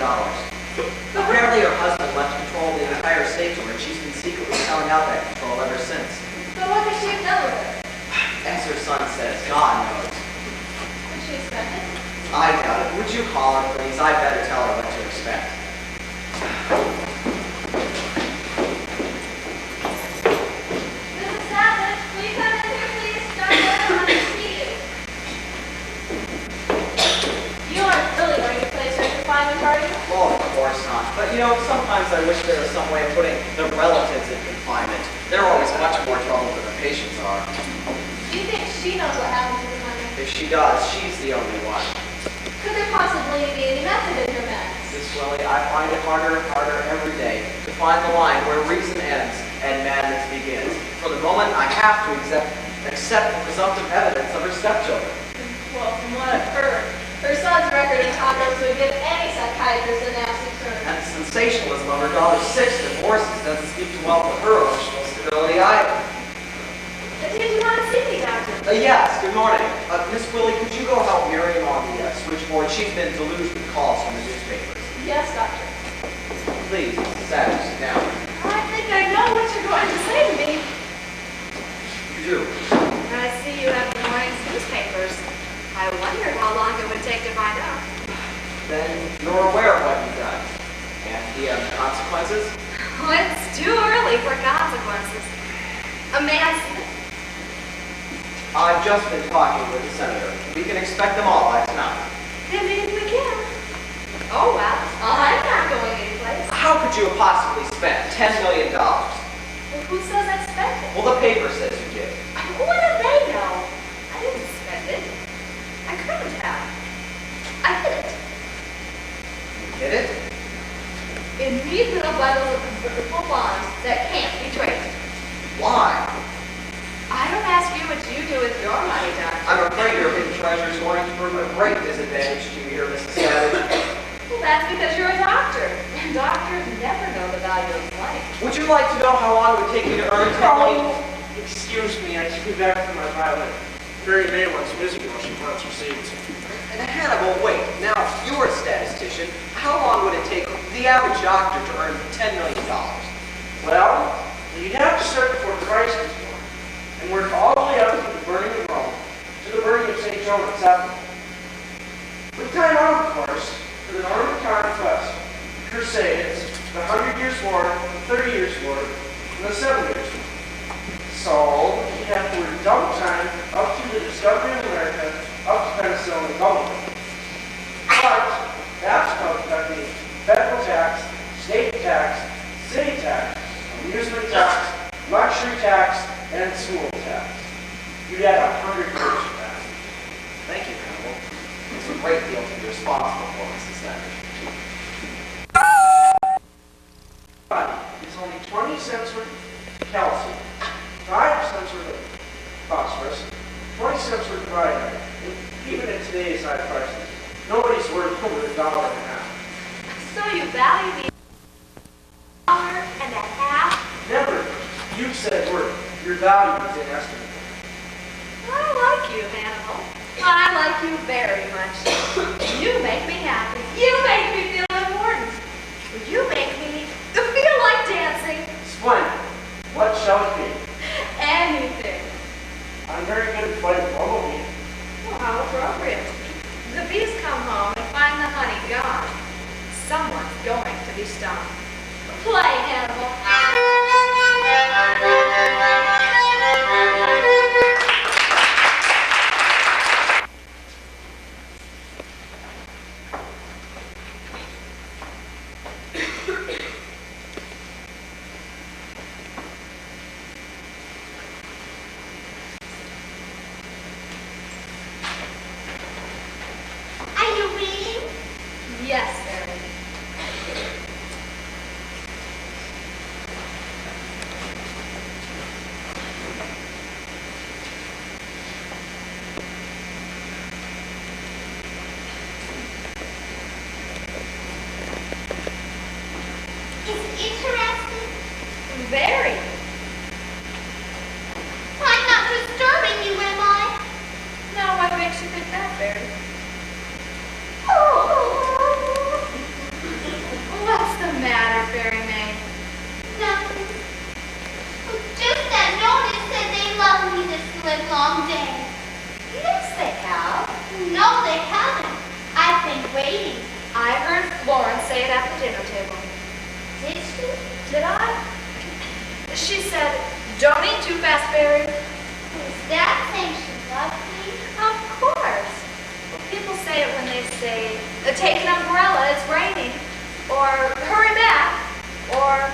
Apparently her husband left control of the entire state to her, and she's been secretly selling out that control ever since. So what could she have done with it? As her son says, God knows. Would she spend it? I doubt it. Would you call her, please? I'd better tell her what to expect. Mrs. Savage, will you come in here, please? Dr. I want to see you. You aren't really going to place her confinement, are you? Oh, of course not. But you know, sometimes I wish there was some way of putting the relatives in confinement. They're always much more trouble than the patients are. Do you think she knows what happened to the money? If she does, she's the only one. Could there possibly be any Willie, I find it harder and harder every day to find the line where reason ends and madness begins. For the moment, I have to accept the presumptive evidence of her stepchildren. Well, from what I've heard, her son's record in tacos would give any psychiatrist a nasty turn. And the sensationalism of her daughter's 6 divorces doesn't speak too well for her emotional stability either. Did you want to see me, Doctor? Yes, good morning. Miss Willie, could you go help Miriam on the switchboard? She's been deluged with calls from the newspapers. Yes, Doctor. Please, Mrs. Savage, sit down. I think I know what you're going to say to me. You do. I see you have the morning's newspapers. I wondered how long it would take to find out. Then you're aware of what you've done. And the consequences? Oh, it's too early for consequences. A man's... I've just been talking with the senator. We can expect them all by tonight. Indeed we can. Oh, well, I'm not going anyplace. How could you have possibly spent $10 million? Well, who says I spent it? Well, the paper says you did. What do they know? I didn't spend it. I couldn't have. I hid it. You hid it? In neat little bundles of convertible bonds that can't be traced. Why? I don't ask you what you do with your money, Doctor. I'm afraid your hidden treasure is going to prove a great disadvantage to you here, Mrs. Savage. Well, that's because you're a doctor. And doctors never know the value of money. Would you like to know how long it would take me to earn $10 million? Excuse me, I came back from my violin. Mary May wants music while she wants her seats. And Hannibal, wait. Now, you're a statistician. How long would it take the average doctor to earn $10 million? Well, you'd have to start before Christ was born, and work all the way up to the burning of Rome, to the burning of St. John at Sapphire. With time out, of course, for the Norman Conquest, Crusades, the 100 Years War, the 30 Years War, and the 7 Years War. So, you'd have to work double time up to the discovery of America, up to penicillin and government. But that's covered by the federal tax, state tax, city tax, amusement tax, luxury tax, and school tax. You'd add 100 years for that. Thank you, Hannibal. It's a great deal to be responsible for, Mrs. Savage. Is only 20 cents worth of calcium, 5 cents worth of phosphorus, 20 cents worth of iodine. And even at today's high prices, nobody's worth over $1.50. So you value the $1.50? Never. You said worth. Your value is inestimable. I like you, Hannibal. I like you very much. You make me happy. You make me feel important. You make me feel like dancing. Splendid. What shall it be? Anything. I'm very good at playing bumblebee. Well, how appropriate. The bees come home and find the honey gone. Someone's going to be stung. Play, Hannibal. Are you reading? Yes, Mary. Is it interesting? Very. I'm not disturbing you, am I? Now, what makes you think that, Mary? Oh, What's the matter, Fairy May? nothing. Just that notice said they love me this livelong day. Yes, they have. No, they haven't. I've been waiting. I heard Florence say it at the dinner table. Did she? Did I? She said, don't eat too fast, Fairy. Is that saying she loves me? Of course. Well, people say it when they say, take an umbrella, it's raining. Or, hurry back. Or,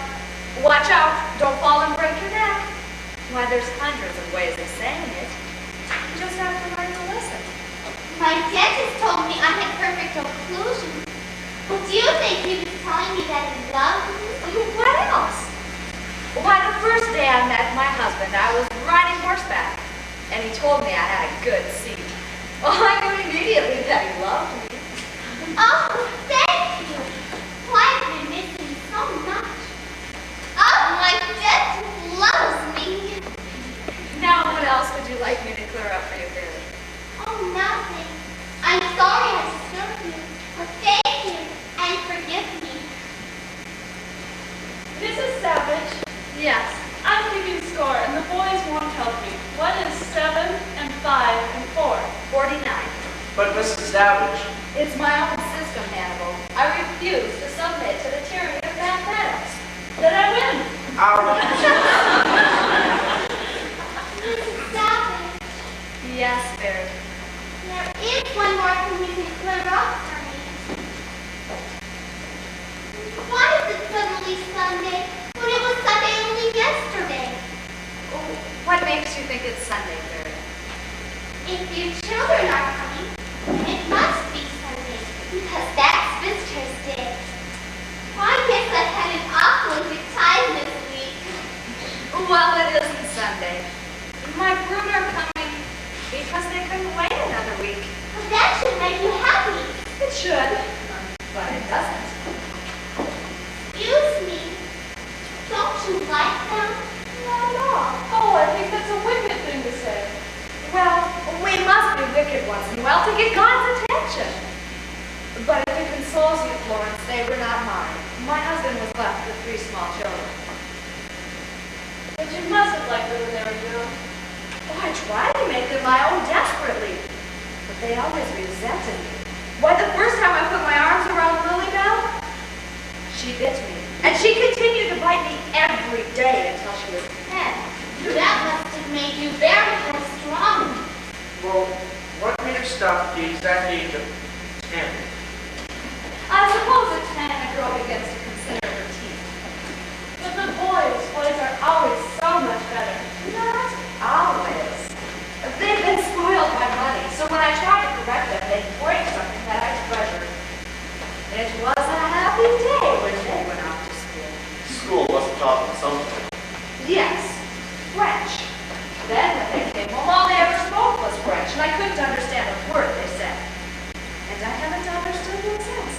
watch out, don't fall and break your neck. Why, there's hundreds of ways of saying it. You just have to learn to listen. My dentist told me I had perfect occlusion. Well, do you think he was telling me that he loved me? What else? Why, the first day I met my husband, I was riding horseback, and he told me I had a good seat. Well, I knew immediately that he loved me. Oh, thank you. Well, I've been missing you so much. Oh, my dad loves me. Now, what else would you like me to clear up for you, Fairy? Oh, nothing. I'm sorry I disturbed you. Well, thank you and forgive me. Mrs. Savage, Yes. I'm keeping score, and the boys won't help me. What is 7 and 5 and 4? 49. But Mrs. Savage, It's my own system, Hannibal. I refuse to submit to the tyranny of mathematics. Then I win. Mrs. Savage, Yes, Fairy. there is one more thing you can clear up for me. Why is it suddenly Sunday when it was Sunday only yesterday? What makes you think it's Sunday, Fairy? If your children are coming, then it must be Sunday, because that's Visitor's Day. Well, I guess I've had an awfully good time this week. Well, it isn't Sunday. My brood are coming because they couldn't wait another week. Well, that should make you happy. It should, but it doesn't. Excuse me. Don't you like them? Not at all. Oh, I think that's a wicked thing to say. Well, we must be wicked once in a while to get God's attention. But if it consoles you, Florence, they were not mine. My husband was left with 3 small children. But you must have liked them when they were young. Oh, I tried to make them my own desperately, but they always resented me. Why, the first time I put my arms around Lily Bell, she bit me. And she continued to bite me every day until she was 10. That must have made you very strong. well, what made her stop at the exact age of 10? I suppose at 10 a girl begins to consider her teeth. But the boys are always so much better. Not always. They've been spoiled by money, so when I try to correct them, they break something that I treasured. It was a happy day when they went off to school. School must have taught them something. Yes, French. Then when they came home, all they ever spoke was French, and I couldn't understand a word they said. And I haven't understood them since.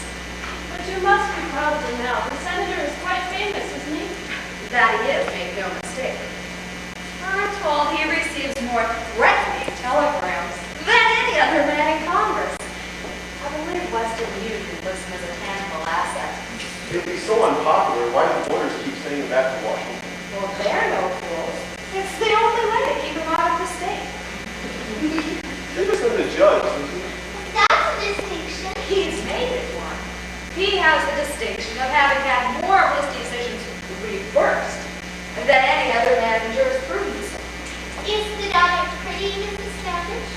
But you must be proud of them now. The senator is quite famous, isn't he? That he is, make no mistake. I'm told he receives more threatening telegrams than any other man in Congress. I believe Western Union lists him as a tangible asset. If he's so unpopular, why do the voters keep sending him back to Washington? Well, they're no fools. It's the only way to keep him out of the state. They're just under the judge, isn't he? That's a distinction. He's made it one. He has the distinction of having had more of his decisions reversed than any other man in jurisprudence. Is the daughter pretty, Mrs. Savage?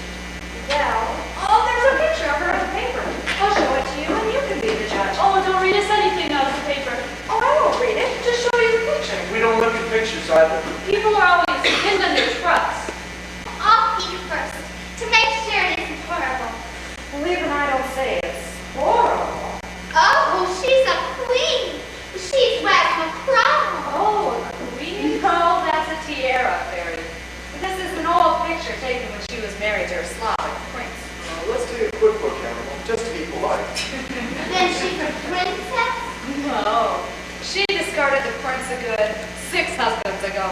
Well, oh, there's a picture of her in the paper. I'll show it to you and you can be the judge. Oh, don't read us anything out of the paper. Oh, I won't read it. Just show you the picture. We don't look at pictures either. People are always pinned on their trucks. I'll peek first to make sure it isn't horrible. Well, even I don't say it's horrible. Oh, she's a queen. She's wearing a crown. Oh, a queen? No, that's a tiara, Fairy. This is an old picture taken when she was married to her Slavic prince. Let's take a quick look, Hannibal, just to be polite. Then she's a princess. No. She discarded the prince a good 6 husbands ago.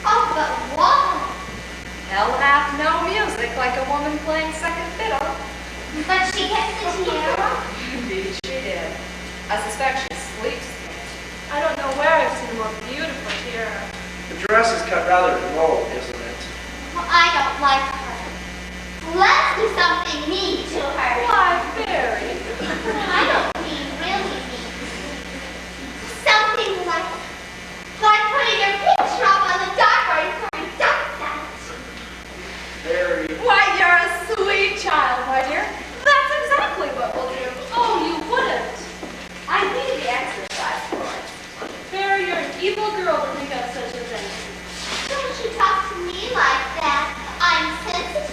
Oh, but why? Hell hath no music like a woman playing second fiddle. But she kept the tiara. Indeed she did. I suspect she sleeps in it. I don't know where I've seen a more beautiful tiara. The dress is cut rather low, isn't it? Well, I don't like her. Let's do something mean to her. Why, Fairy? I don't mean really mean. Something like putting your picture up on the dartboard for a duck sandwich. Very. Why, you're a sweet child, my dear. That's exactly what we'll do. Oh, you wouldn't. I need the exercise for it. Fairy, you're an evil girl to think of such a thing. Don't you talk to me like that. I'm sensitive.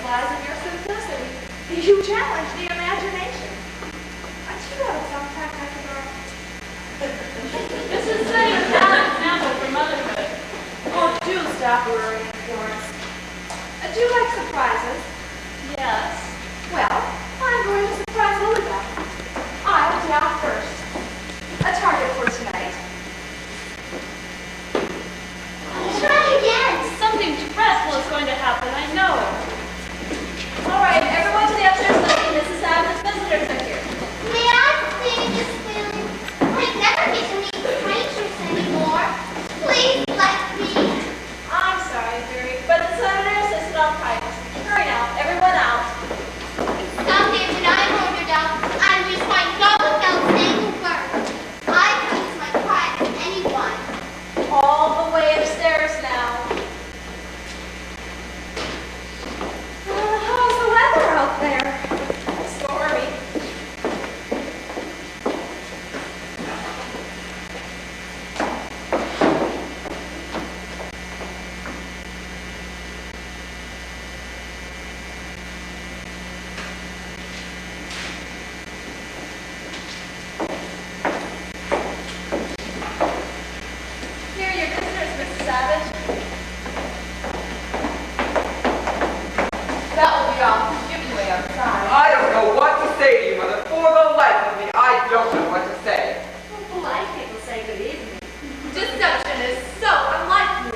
lies in your simplicity. You challenge the imagination. Aren't you out of some time I could learn? This is setting a bad example for motherhood. Oh, do stop worrying, Florence. Do you like surprises? Yes. Well, I'm going to surprise Lilybell. I'll be out first. A target for tonight. Try again. Something dreadful is going to happen, I know. All right, everyone to the upstairs lobby. Mrs. Savage's visitors are here. May I say this feeling? I never get to meet strangers anymore. Please let me. I'm sorry, Mary, but the senator insisted on privacy. Hurry now, everyone out. Someday when I'm older down, I wish my dog without saying a word. I can use my pride as anyone. All the way upstairs now. How's the weather out there? Stormy. Here are your visitors, Mrs. Savage. That will be all. Give me way outside. I don't know what to say to you, Mother. For the life of me, I don't know what to say. Polite people say good evening. Deception is so unlike you.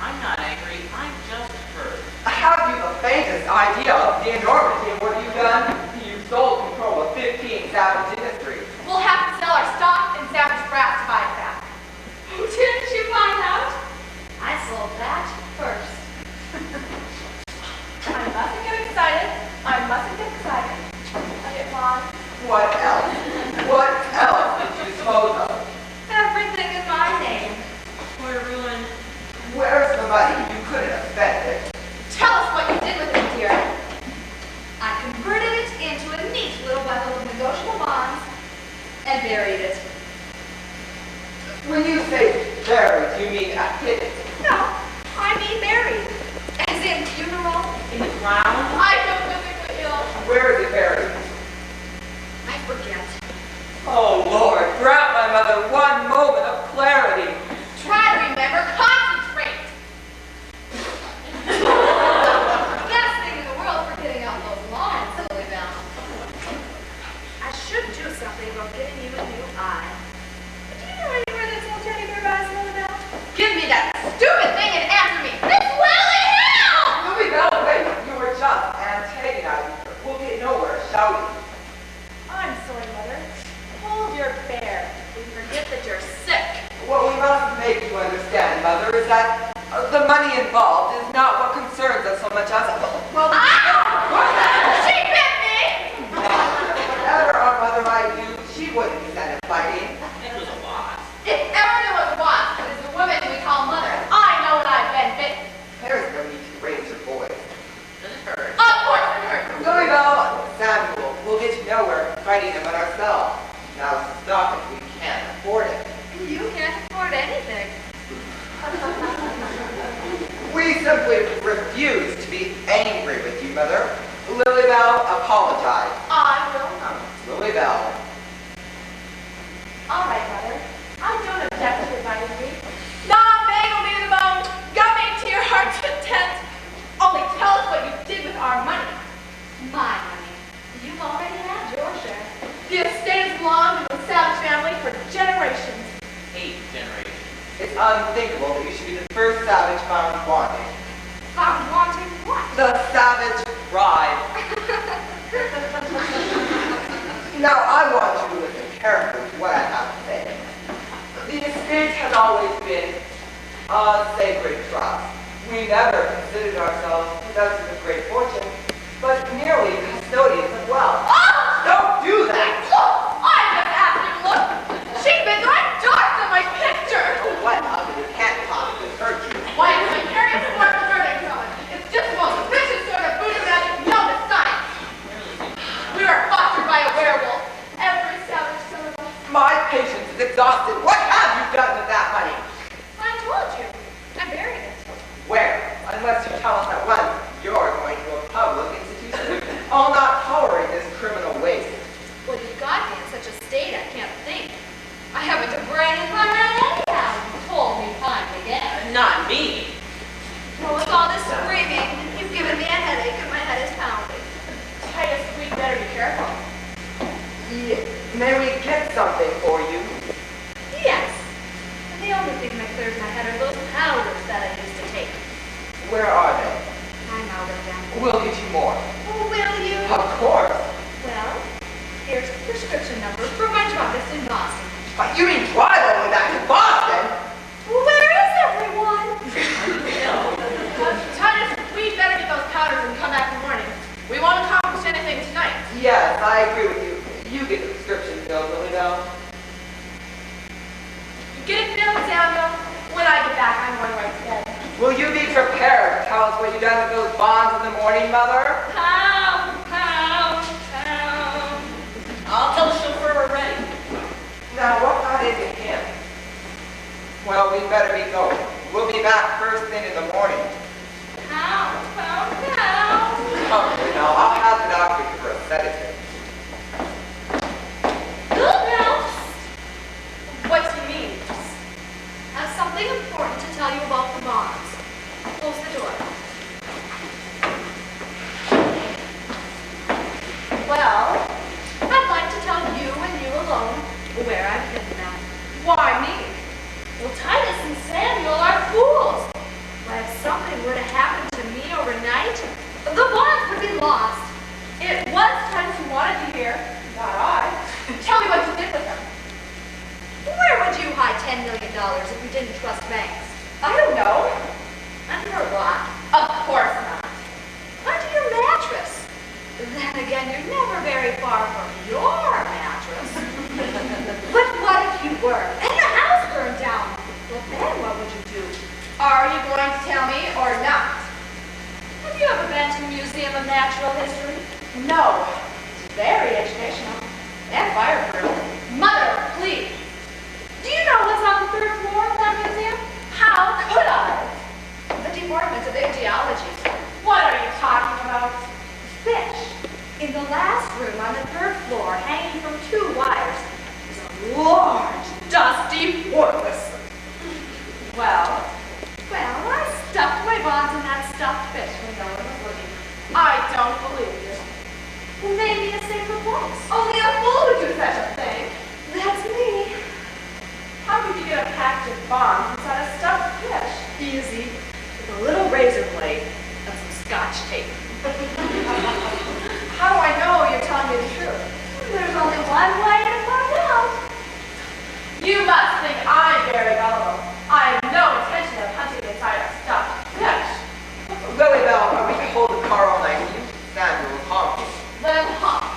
I'm not angry. I'm just hurt. Have you the faintest idea of the enormity of what you've done? You sold control of 15 Savage Industries. We'll have to sell our stock and Savage Brass to buy it back. Didn't you find out? I sold that first. I mustn't get excited. I mustn't get excited. I get mine. What else? What else did you dispose of? Everything in my name. We're ruined. Where's the money? You couldn't have spent it. Tell us what you did with it, dear. I converted it into a neat little bundle of negotiable bonds and buried it. When you say buried, you mean a hidden. No, I mean buried. As in funeral. In the ground? I don't physically ill. Where is it buried? I forget. Oh, Lord, grant my mother one moment of clarity. Try to remember. Concentrate. Best thing in the world for getting out those lines, Lilybell. I should do something about getting you a new eye. Do you know anywhere that sells teddy bear eyes, Lilybell? Give me that stupid thing and answer me. It's Lily Hill! Lilybell, wait, you were just antagonizing her. We'll get nowhere shouting. I'm sorry, Mother. Hold your bear. We forget that you're sick. What we must make you understand, Mother, is that the money involved is not what concerns us so much as... Well, She bit me! whatever our mother might do, she wouldn't be sent fighting. It was a loss. If ever there was one, it is the woman we call Mother. I know that I've been bitten. There's no need to raise your voice. Does it hurt? Of course it hurts. Lilybell, Samuel, we'll get nowhere fighting them ourselves. Now stop it, we can't afford it. You can't afford anything. We simply refuse to be angry with you, Mother. Lilybell, apologize. I will not. Lilybell. All right, Mother. I don't object to inviting me. Not mangle me to the bone. Gut me to your heart's content. Only tell us what you did with our money. My money. You've already had your share. The estate has belonged to the Savage family for generations. 8 generations. It's unthinkable that you should be the first Savage found wanting. Found wanting what? The Savage bride. Now, I want you to listen carefully to what I have to say. The estate has always been a sacred trust. We never considered ourselves possessors of great fortune, but merely custodians of wealth. Don't do that! Look! I just asked you to look. She's been right dark on my picture. What of it can't possibly hurt you? Why is my curious sport murdering someone? It's just the most vicious sort of voodoo magic known to science. We were fostered by a werewolf. Every Savage son of us. My patience is exhausted. What have you done with that money? I told you. I buried it. Where? Unless you tell us at once, you're going to We'll get you more. Oh, will you? Of course. Well, here's the prescription number for my druggist in Boston. You mean drive all the way back to Boston? Where is everyone? Titus, we'd better get those powders and come back in the morning. We won't accomplish anything tonight. Yes, I agree with you. You get the prescription filled, Lily Bell. Get it filled, Samuel. When I get back, I'm going right to bed. Will you be prepared to tell us what you've done with those bonds in the morning, Mother? Pound, pound, pound. I'll tell the chauffeur we're ready. Now, what got into him? Well, we better be going. We'll be back first thing in the morning. Pound, pound, pound. Comfortably now, I'll have the doctor give her a sedative. Good now. What do you mean? I have something important to tell you about the bonds. Close the door. Well, I'd like to tell you and you alone where I've hidden them. Why me? Well, Titus and Samuel are fools. But if something were to happen to me overnight, the bonds would be lost. It was Titus who wanted you here, not I. Tell me what you did with them. Where would you hide $10 million if you didn't trust banks? I don't know. Under a rock? Of course not. Under your mattress? Then again, you're never very far from your mattress. But what if you were, and the house burned down? Well, then what would you do? Are you going to tell me or not? Have you ever been to the Museum of Natural History? No. It's very educational. And fire-proof. Mother, please. Do you know what's on the third floor of that museum? How could I? The Department of Ichthyology. What are you talking about? Fish. In the last room on the third floor, hanging from 2 wires, is a large, dusty porpoise. Well, I stuffed my bonds in that stuffed fish when no one was looking. I don't believe you. Well, maybe a safer place. Only a fool would do such a thing. That's me. How could you get a package of bombs inside a stuffed fish? Easy. With a little razor blade and some scotch tape. How do I know you're telling me the truth? There's only one way to find out. You must think I'm very gullible. I have no intention of hunting inside a stuffed fish. Lily Bell, we can hold the car all night. You stand there honking. Then honk.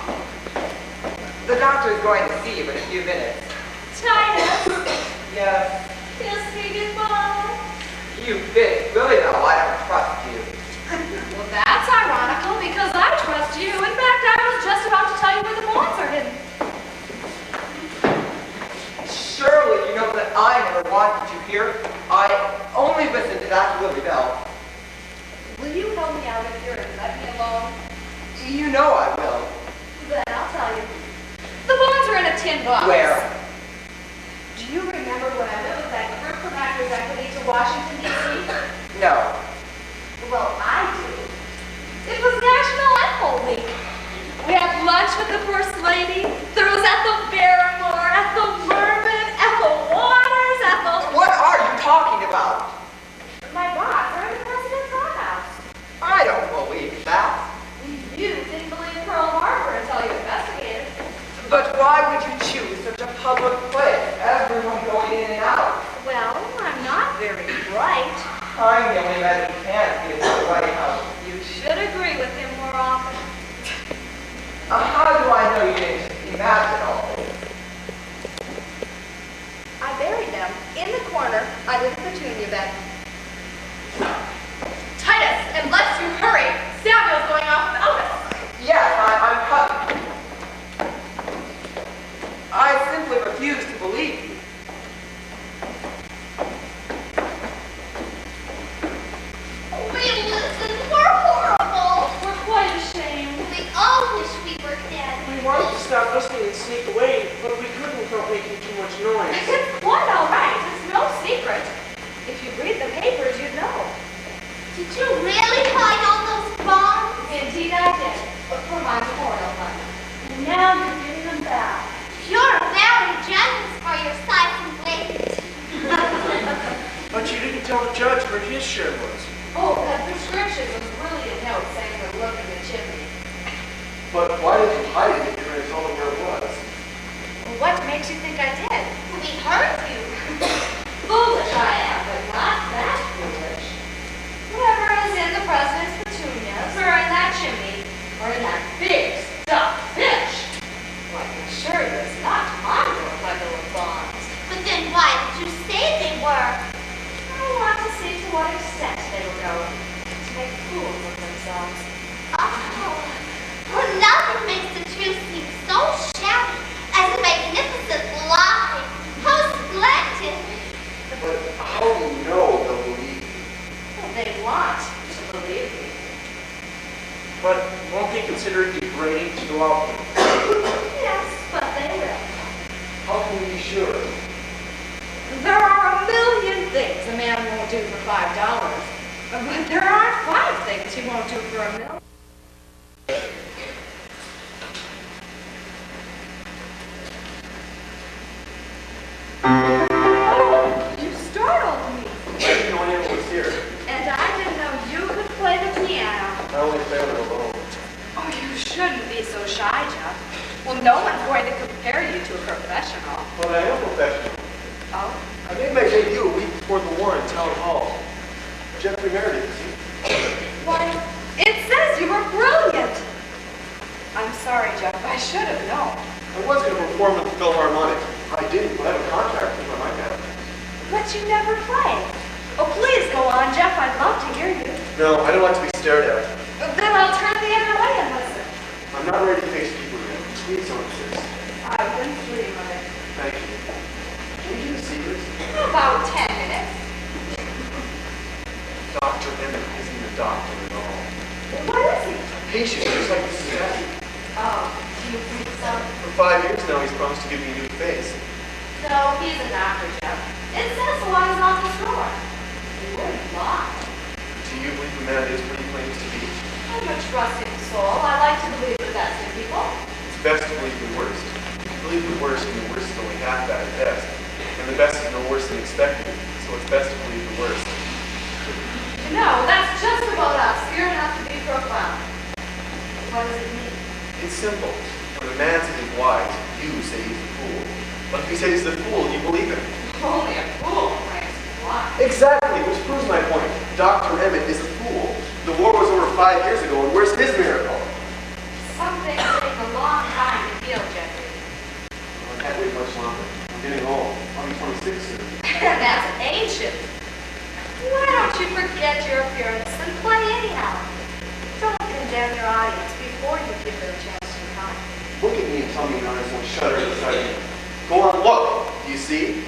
The doctor is going to see you in a few minutes. Titus, Yes. kiss me goodbye. You bitch. Lily Bell, I don't trust you. Well, that's ironical because I trust you. In fact, I was just about to tell you where the bonds are hidden. Surely you know that I never wanted you here. I only listened to that Lily Bell. Will you help me out of here and let me alone? You know I will. Then I'll tell you. The bonds are in a tin box. Where? Do you remember when I went with that group from Actors Equity to Washington, D.C.? No. Well, I do. It was National Apple Week. We had lunch with the First Lady. There was Ethel Barrymore, Ethel Merman, Ethel Waters, Ethel... What are you talking about? My boss are in the President's house. I don't believe that. You didn't believe Pearl Harbor until you investigated. But why would you choose such a public place? Everyone going in and out. Well, I'm not very bright. I'm the only man who can get into the White House. You should agree with him more often. How do I know you didn't imagine all this? I buried them in the corner under the petunia bed. Titus, unless you hurry, Samuel's going off without us. Yes, I'm coming. I simply refuse to believe you. We listen, we're horrible. We're quite ashamed. We all wish we were dead. We wanted to stop listening and sneak away, but we couldn't without making too much noise. It's quite all right. It's no secret. If you read the papers, you'd know. Did you really find all those bombs? Indeed, I did. For my memorial fund. And now you're getting them back. You're very generous for your size and weight. But you didn't tell the judge where his share was. Oh, that prescription was really a note saying pounds. Oh, well, nothing makes the truth seem so shabby as a magnificent lie. How splendid! But how do you know they'll believe you? Well, they want to believe me. But won't they consider it degrading to go out with? Yes, but they will. How can we be sure? There are a million things a man won't do for $5. But there aren't 5 things he won't do for $1 million. You startled me. I didn't know anyone was here. And I didn't know you could play the piano. I only play when I'm alone. Oh, you shouldn't be so shy, Jeff. Well, no one's going to compare you to a professional. But I am professional. Oh? I made my debut a week before the war in Town Hall. Jeffrey Meredith, see? Why, it says you were brilliant. I'm sorry, Jeff. I should have known. I was going to perform at the Philharmonic. I didn't, but I have a contract with my manager. But you never play. Oh, please go on, Jeff. I'd love to hear you. No, I don't like to be stared at. Then I'll turn the other way and listen. I'm not ready to face people yet. Please don't insist. I've been dreaming of it. Thank you. Can you keep a secret? About 10 minutes. Dr. Emmett isn't a doctor at all. What is he? Patient, just like Mrs. Jackie. Oh, do you think so? For 5 years now, he's promised to give me a new face. So he's a doctor, Jeff. It says so on his office door. He wouldn't lie. Do you believe the man is what he claims to be? I'm a trusting soul. I like to believe the best in people. It's best to believe the worst. If you believe the worst, and the worst is only half bad at best. And the best is no worse than expected. So it's best to believe the worst. No, that's just about us. You're enough to be profound. What does it mean? It's simple. When a man says he's wise, you say he's a fool. But if he says he's a fool, you believe him. Only a fool claims to lie. Exactly, which proves my point. Dr. Emmett is a fool. The war was over 5 years ago, and where's his miracle? Some things take a long time to heal, Jeffrey. I can't wait much longer. I'm getting old. I'll be 26 soon. And that's ancient. Why don't you forget your appearance and play anyhow? Don't condemn your audience before you give them a chance to come. Look at me and tell me your eyes won't shudder inside me. Go on, look. Do you see?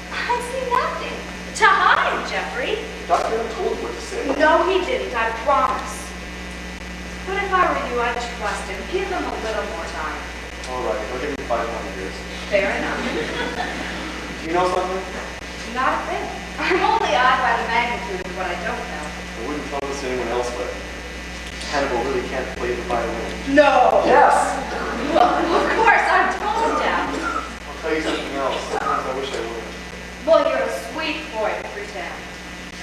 I see nothing. To hide, Jeffrey. Dr. Emmett told you what to say. No, he didn't. I promise. But if I were you, I'd trust him. Give him a little more time. All right, I'll give you 500 years. Fair enough. Do you know something? Not a thing. I'm only awed by the magnitude of what I don't know. I wouldn't tell this to anyone else, but Hannibal really can't play the violin. No. Yes! Well, of course, I'm tone deaf. I'll tell you something else. Sometimes I wish I would. Well, you're a sweet boy to pretend.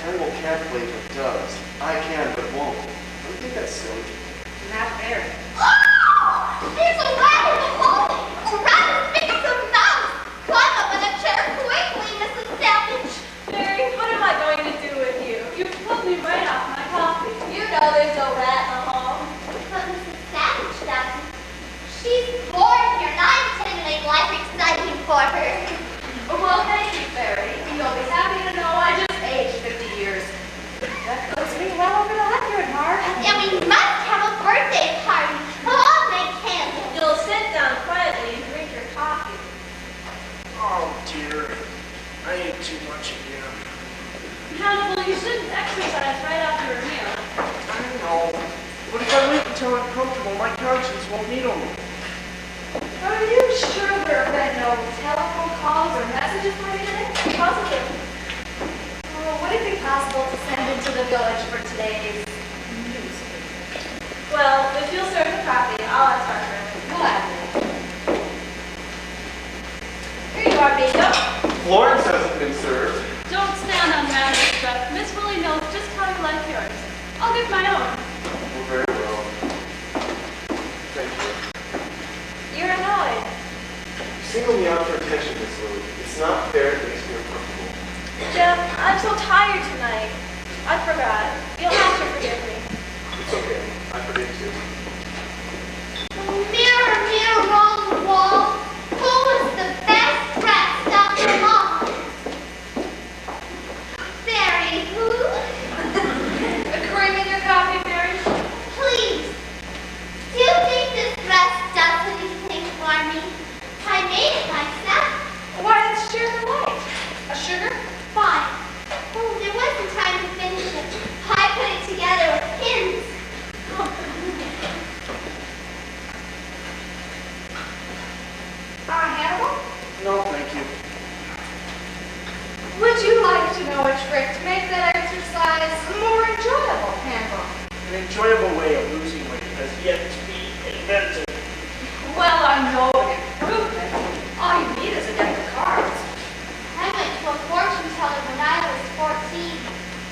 Hannibal can't play but does. I can but won't. Don't you think that's silly? Not very. Oh! There's a rat in the hole! A rat as big as a mouse! Climb up in a chair quickly, Mrs. Savage! Mary, what am I going to do with you? You put me right off my coffee. You know there's no rat in the hall. But Mrs. Savage doesn't. She's bored here, and I intend to make life exciting for her. Well, thank you, Fairy. You'll be happy to know I just aged 50 years. That puts me well over the 100 mark. And we must have a birthday party. I'll make candles. You'll sit down quietly and drink your coffee. Oh dear, I ate too much again. Hannibal, you shouldn't exercise right after a meal. I know, but if I wait until I'm comfortable, my conscience won't needle me. Are you sure there have been no telephone calls or messages for you today? Positive. Oh, would it be possible to send into the village for today's news? Well, if you'll serve the coffee, I'll ask Harper. Gladly. Here you are, Bingo. Florence hasn't been served. Don't stand on Meredith's breath. Miss Willie knows just how you like yours. I'll get my own. Well, very well. Thank you. You're annoyed. You single me out for attention, Miss Lily. It's not fair. It makes me uncomfortable. Jeff, I'm so tired tonight. I forgot. You'll have to forgive me. It's okay. I forgive you. Mirror, mirror on the wall, who is the best dressed of them all? Fairy who? A cream in your coffee, Mary? Please. know a trick to make that exercise more enjoyable, Campbell? An enjoyable way of losing weight has yet to be invented. Well, I know an improvement. All you need is a deck of cards. I went to a fortune teller when I was 14.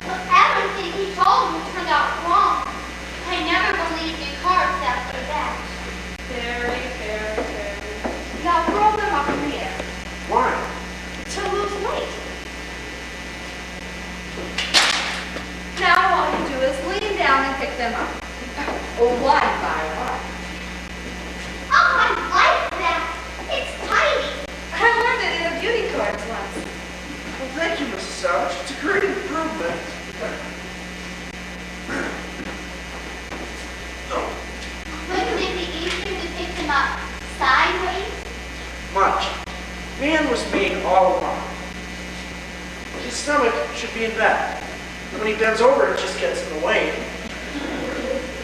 But everything he told me turned out wrong. I never believed in cards after that. Very, very, very. Now throw them up in the air Why? to lose weight. Now all you do is lean down and pick them up. One by one. Oh, I like that. It's tiny. I learned it in a beauty course once. Well, thank you, Mrs. Savage. It's a great improvement. Wouldn't it be easier to pick them up sideways? Much. Man was made all along. His stomach should be in back. And when he bends over, it just gets in the way.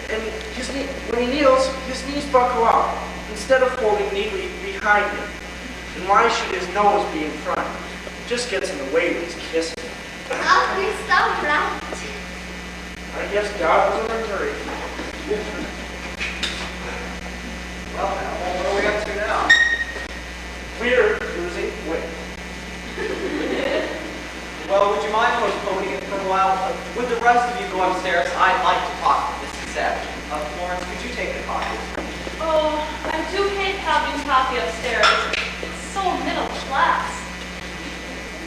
And when he kneels, his knees buckle out instead of folding neatly behind him. And why should his nose be in front? It just gets in the way when he's kissing. Oh, you're so right. I guess God was in a hurry. Well, now, what are we up to now? We're losing weight. Well, would you mind postponing it for a while? Would the rest of you go upstairs? I'd like to talk to Mrs. Savage. Florence, could you take the coffee? Oh, I do hate having coffee upstairs. It's so middle class.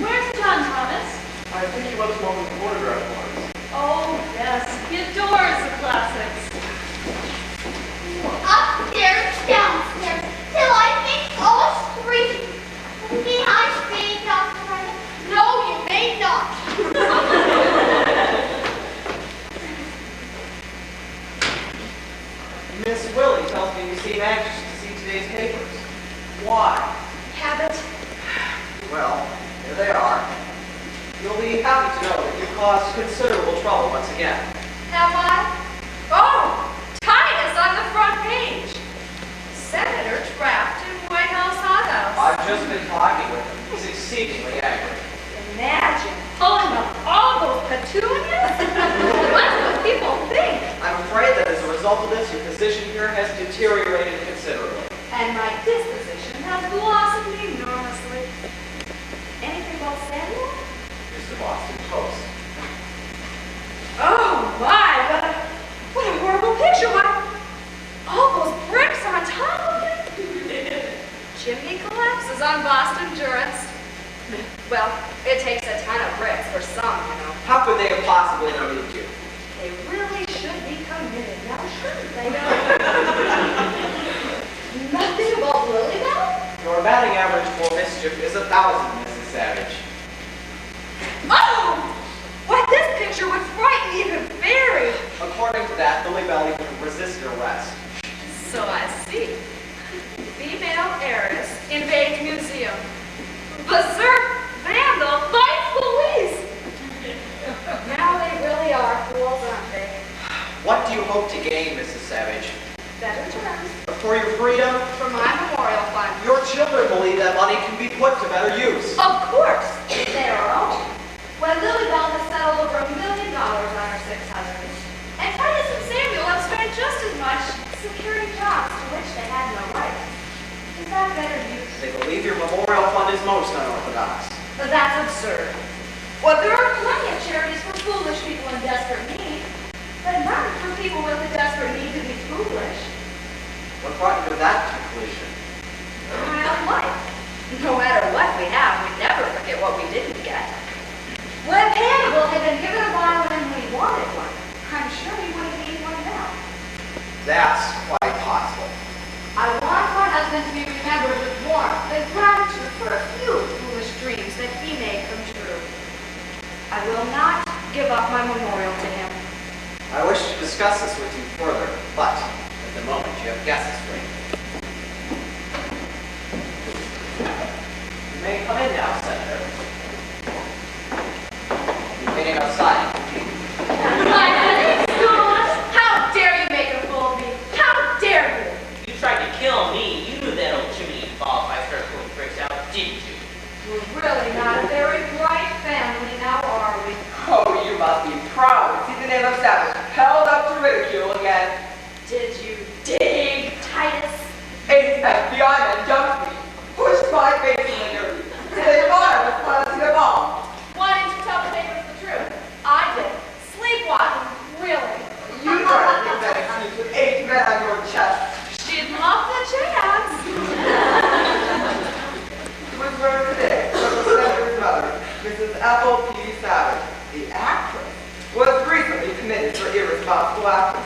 Where's John Thomas? I think he went to one of the photograph ones. Oh, yes. He adores the classics. Upstairs, downstairs, till I think all screaming. May I stay, Dr. Brennan? No, you may not. Miss Willie tells me you seem anxious to see today's papers. Why? Habit. Well, here they are. You'll be happy to know that you caused considerable trouble once again. Have I? Oh, Titus on the front page. Senator trapped in White House hothouse. I've just been talking with him. He's exceedingly angry. Imagine pulling up all those petunias. What do people think? I'm afraid that as a result of this, your position here has deteriorated considerably. And my disposition has blossomed enormously. Anything about Samuel? Here's the Boston Post. Oh my, what a horrible picture. What? All those bricks on top of it? Chimney collapses on Boston Durance. Well, it takes a ton of bricks for some, you know. How could they have possibly believed you? They really should be committed. Now, shouldn't they? Nothing about Lily Bell? Your batting average for mischief is 1,000, Mrs. Savage. Oh! Why, this picture would frighten even Barry. According to that, Lily Bell even resisted arrest. So I see. Female heiress invades museum. Berserk vandal fights police. Now they really are fools, aren't they? What do you hope to gain, Mrs. Savage? Better terms. For your freedom? For my memorial fund. Your children believe that money can be put to better use. Of course, they're our own. When Lily Bell has settled over $1 million on her 6 husbands, and Titus and Samuel have spent just as much securing jobs to which they had no right. Is that better use? They believe your memorial fund is most unorthodox. But that's absurd. Well, there are plenty of charities for foolish people in desperate need, but none for people with a desperate need to be foolish. What brought you to that conclusion? Well, life. No matter what we have, we never forget what we didn't get. When Hannibal had been given a violin and we wanted one, I'm sure we wouldn't need one now. That's quite possible. I want my husband to be remembered with warmth and gratitude for a few foolish dreams that he made come true. I will not give up my memorial to him. I wish to discuss this with you further, but at the moment you have guests waiting. You may come in now, Senator. You're waiting outside. My headache's gone. How dare you make a fool of me? How dare you? You tried to kill me. You knew that old chimney would fall if I started pulling bricks out, didn't you? We're really not a very bright family now, are Savage, held up to ridicule again. Did you dig, Titus? 8 FBI men jumped me, pushed my face in the dirt. They thought I was planting a bomb. Why didn't you tell the papers the truth? I did. Sleepwalking, really. You tried to give that excuse with 8 men on your chest. She'd love the chance. It was heard today from the senator's mother, Mrs. Ethel P. Savage, the actress, was recently committed for irresponsible actions.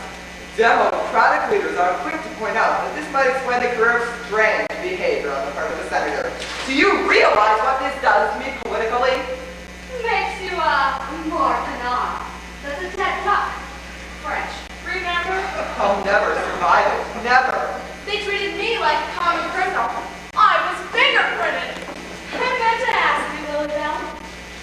Democratic leaders are quick to point out that this might explain the career of strange behavior on the part of the senator. Do you realize what this does to me politically? Makes you, more canard. That's a dead duck. French. Remember? I'll never survive it. Never. They treated me like a common criminal. I was fingerprinted. I meant to ask you, Lily Bell,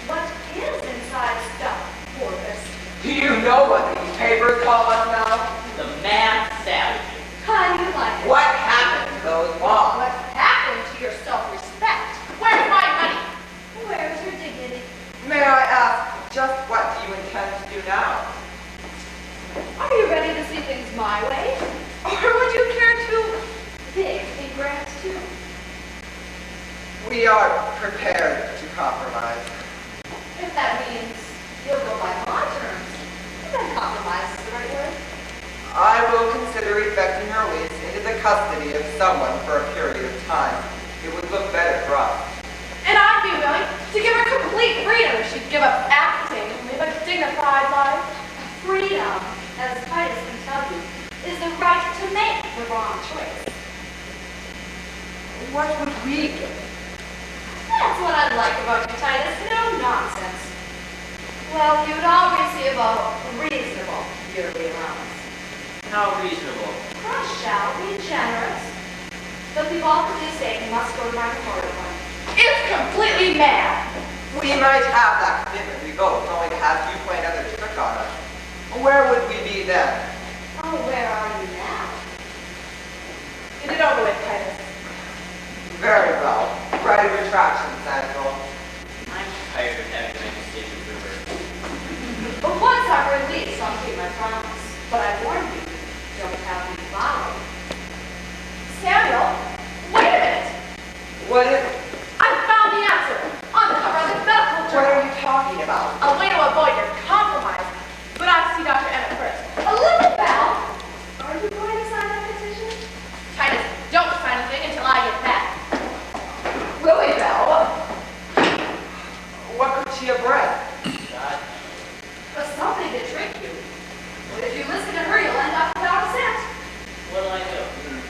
what is inside stuff, Forbes? Do you know what these papers call us now? The mad savages. How do you like it? What happened to those bombs? What happened to your self-respect? Where's my money? Where's your dignity? May I ask, just what do you intend to do now? Are you ready to see things my way? Or would you care to dig in grass too? We are prepared to compromise. If that means you'll go by my terms, then compromise is the right word. I will consider effecting her release into the custody of someone for a period of time. It would look better for us. And I'd be willing to give her complete freedom if she'd give up acting and live a dignified life. Freedom, as Titus can tell you, is the right to make the wrong choice. What would we get? That's what I like about you, Titus. No nonsense. Well, you'd all receive a reasonable yearly allowance. How reasonable. I shall be generous. But the bulk of the estate must go to my memorial fund. It's completely mad. We might have that commitment revoked, only to have you play another trick on us. Where would we be then? Oh, where are you now? Get it over with, Titus. Very well. Write a retraction, Samuel. I'm tired of having to make decisions reversed. But once I'm released, I'll keep my promise. But I warn you, don't have me followed. Samuel, wait a minute. What is it? I found the answer on the cover of the medical What journal. are you talking about? A way to avoid your compromise. But I have to see Dr. Emmett first. A little bell. Are you going to sign that petition? Titus, don't sign anything until I get back. Lily Bell? What could she have read? God, But something to trick you. If you listen to her, you'll end up without a cent. what'll I do?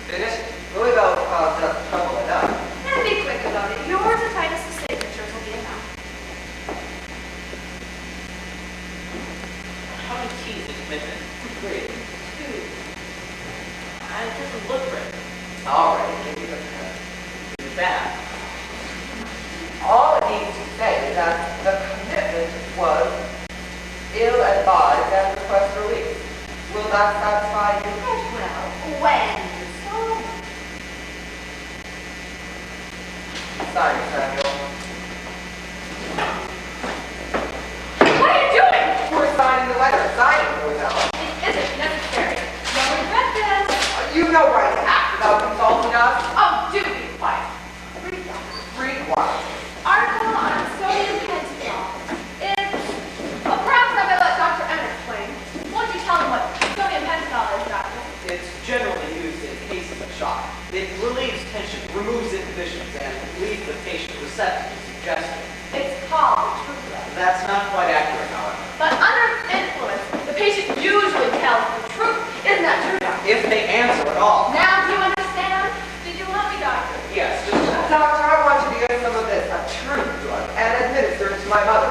Finished? Lily Bell caused us trouble enough. And be quick about it. Yours and Titus's signatures will be enough. How many keys to commitment? 3. 2. It doesn't look right. All right, give me the pen. It's bad. All it needs to say is that the commitment was ill-advised and request release. Will that satisfy you? Well, when you saw me. Sign, Samuel. What are you doing? We're signing the letter. Sign it, Lily Bell. It isn't necessary. You'll regret this. You have no right to act without consulting us. Oh, do be quiet. Read that. Read what? Article on sodium pentothal. It's... Well, perhaps I may let Dr. Emmett explain. Won't you tell him what sodium pentothal is, Doctor? It's generally used in cases of shock. It relieves tension, removes inhibitions, and leaves the patient receptive to suggestion. It's called the truth ray. That's not quite accurate, however. But under influence, the patient usually tells the truth. Isn't that true, Doctor? If they answer at all. Now do you understand? Did you want me, Doctor? Yes, just Doctor, I want you to get some of this, a truth drug, and administer it to my mother.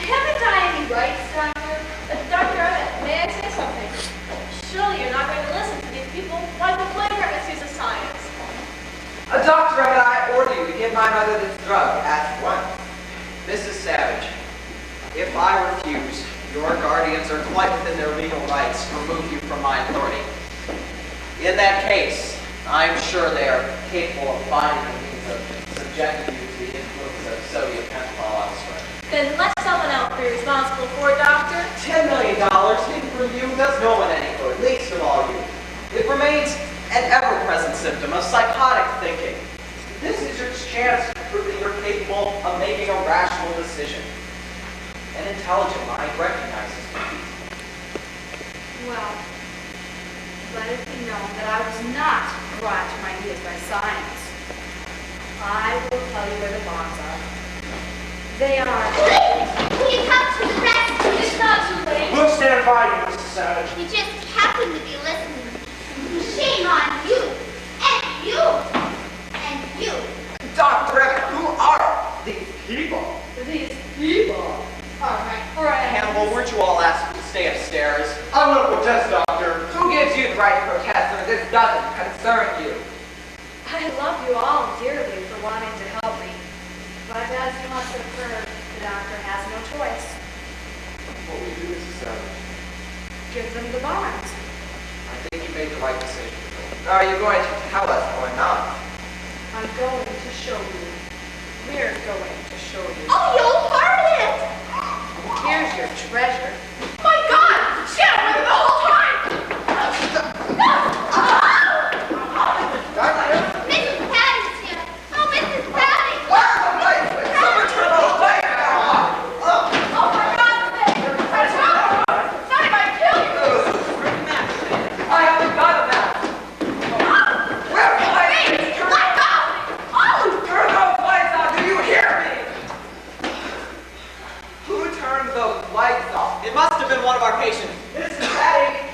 Haven't I any rights, Doctor? Dr. Emmett, may I say something? Surely you're not going to listen to these people. Why the flagrant misuse of science? Dr. Emmett, I order you to give my mother this drug at once. Mrs. Savage, if I refuse, your guardians are quite within their legal rights to remove you from my authority. In that case, I'm sure they are capable of finding the means of subjecting you to the influence of sodium pentothal elsewhere. Then let's tell them someone else be responsible for it, Doctor. $10 million hidden from you does no one any good, least of all you. It remains an ever-present symptom of psychotic thinking. This is your chance to prove that you're capable of making a rational decision. An intelligent mind recognizes defeat. Well, let it be known that I was not brought to my knees by science. I will tell you where the bonds are. They are... Please, will you come to the rescue? It's not too late. We'll stand by you, Mrs. Savage. You just happen to be listening. Shame on you, and you, and you. Dr. Emmett, who are these people? These people are my friends. Hannibal, weren't you all asked to stay upstairs? I want to protest, Doctor. Who gives you the right to protest when this doesn't concern you? I love you all dearly for wanting to help me. But as you must have heard, the doctor has no choice. What will you do, Mrs. Savage? Give them the bonds. I think you made the right decision. Are you going to tell us or not? I'm going to show you. We're going to show you. Oh, you'll hurt it. Here's your treasure. My God, she had it with the whole time. Mrs. Patty's here. Oh, Mrs. Patty. Where are the lights? Someone turn those lights down! Oh, for God's sake. Sorry if I kill you. I haven't got a map. Where are the lights? Let go. Oh. Turn those lights on! Do you hear me? Who turned those lights off? It must have been one of our patients. Mrs. Patty,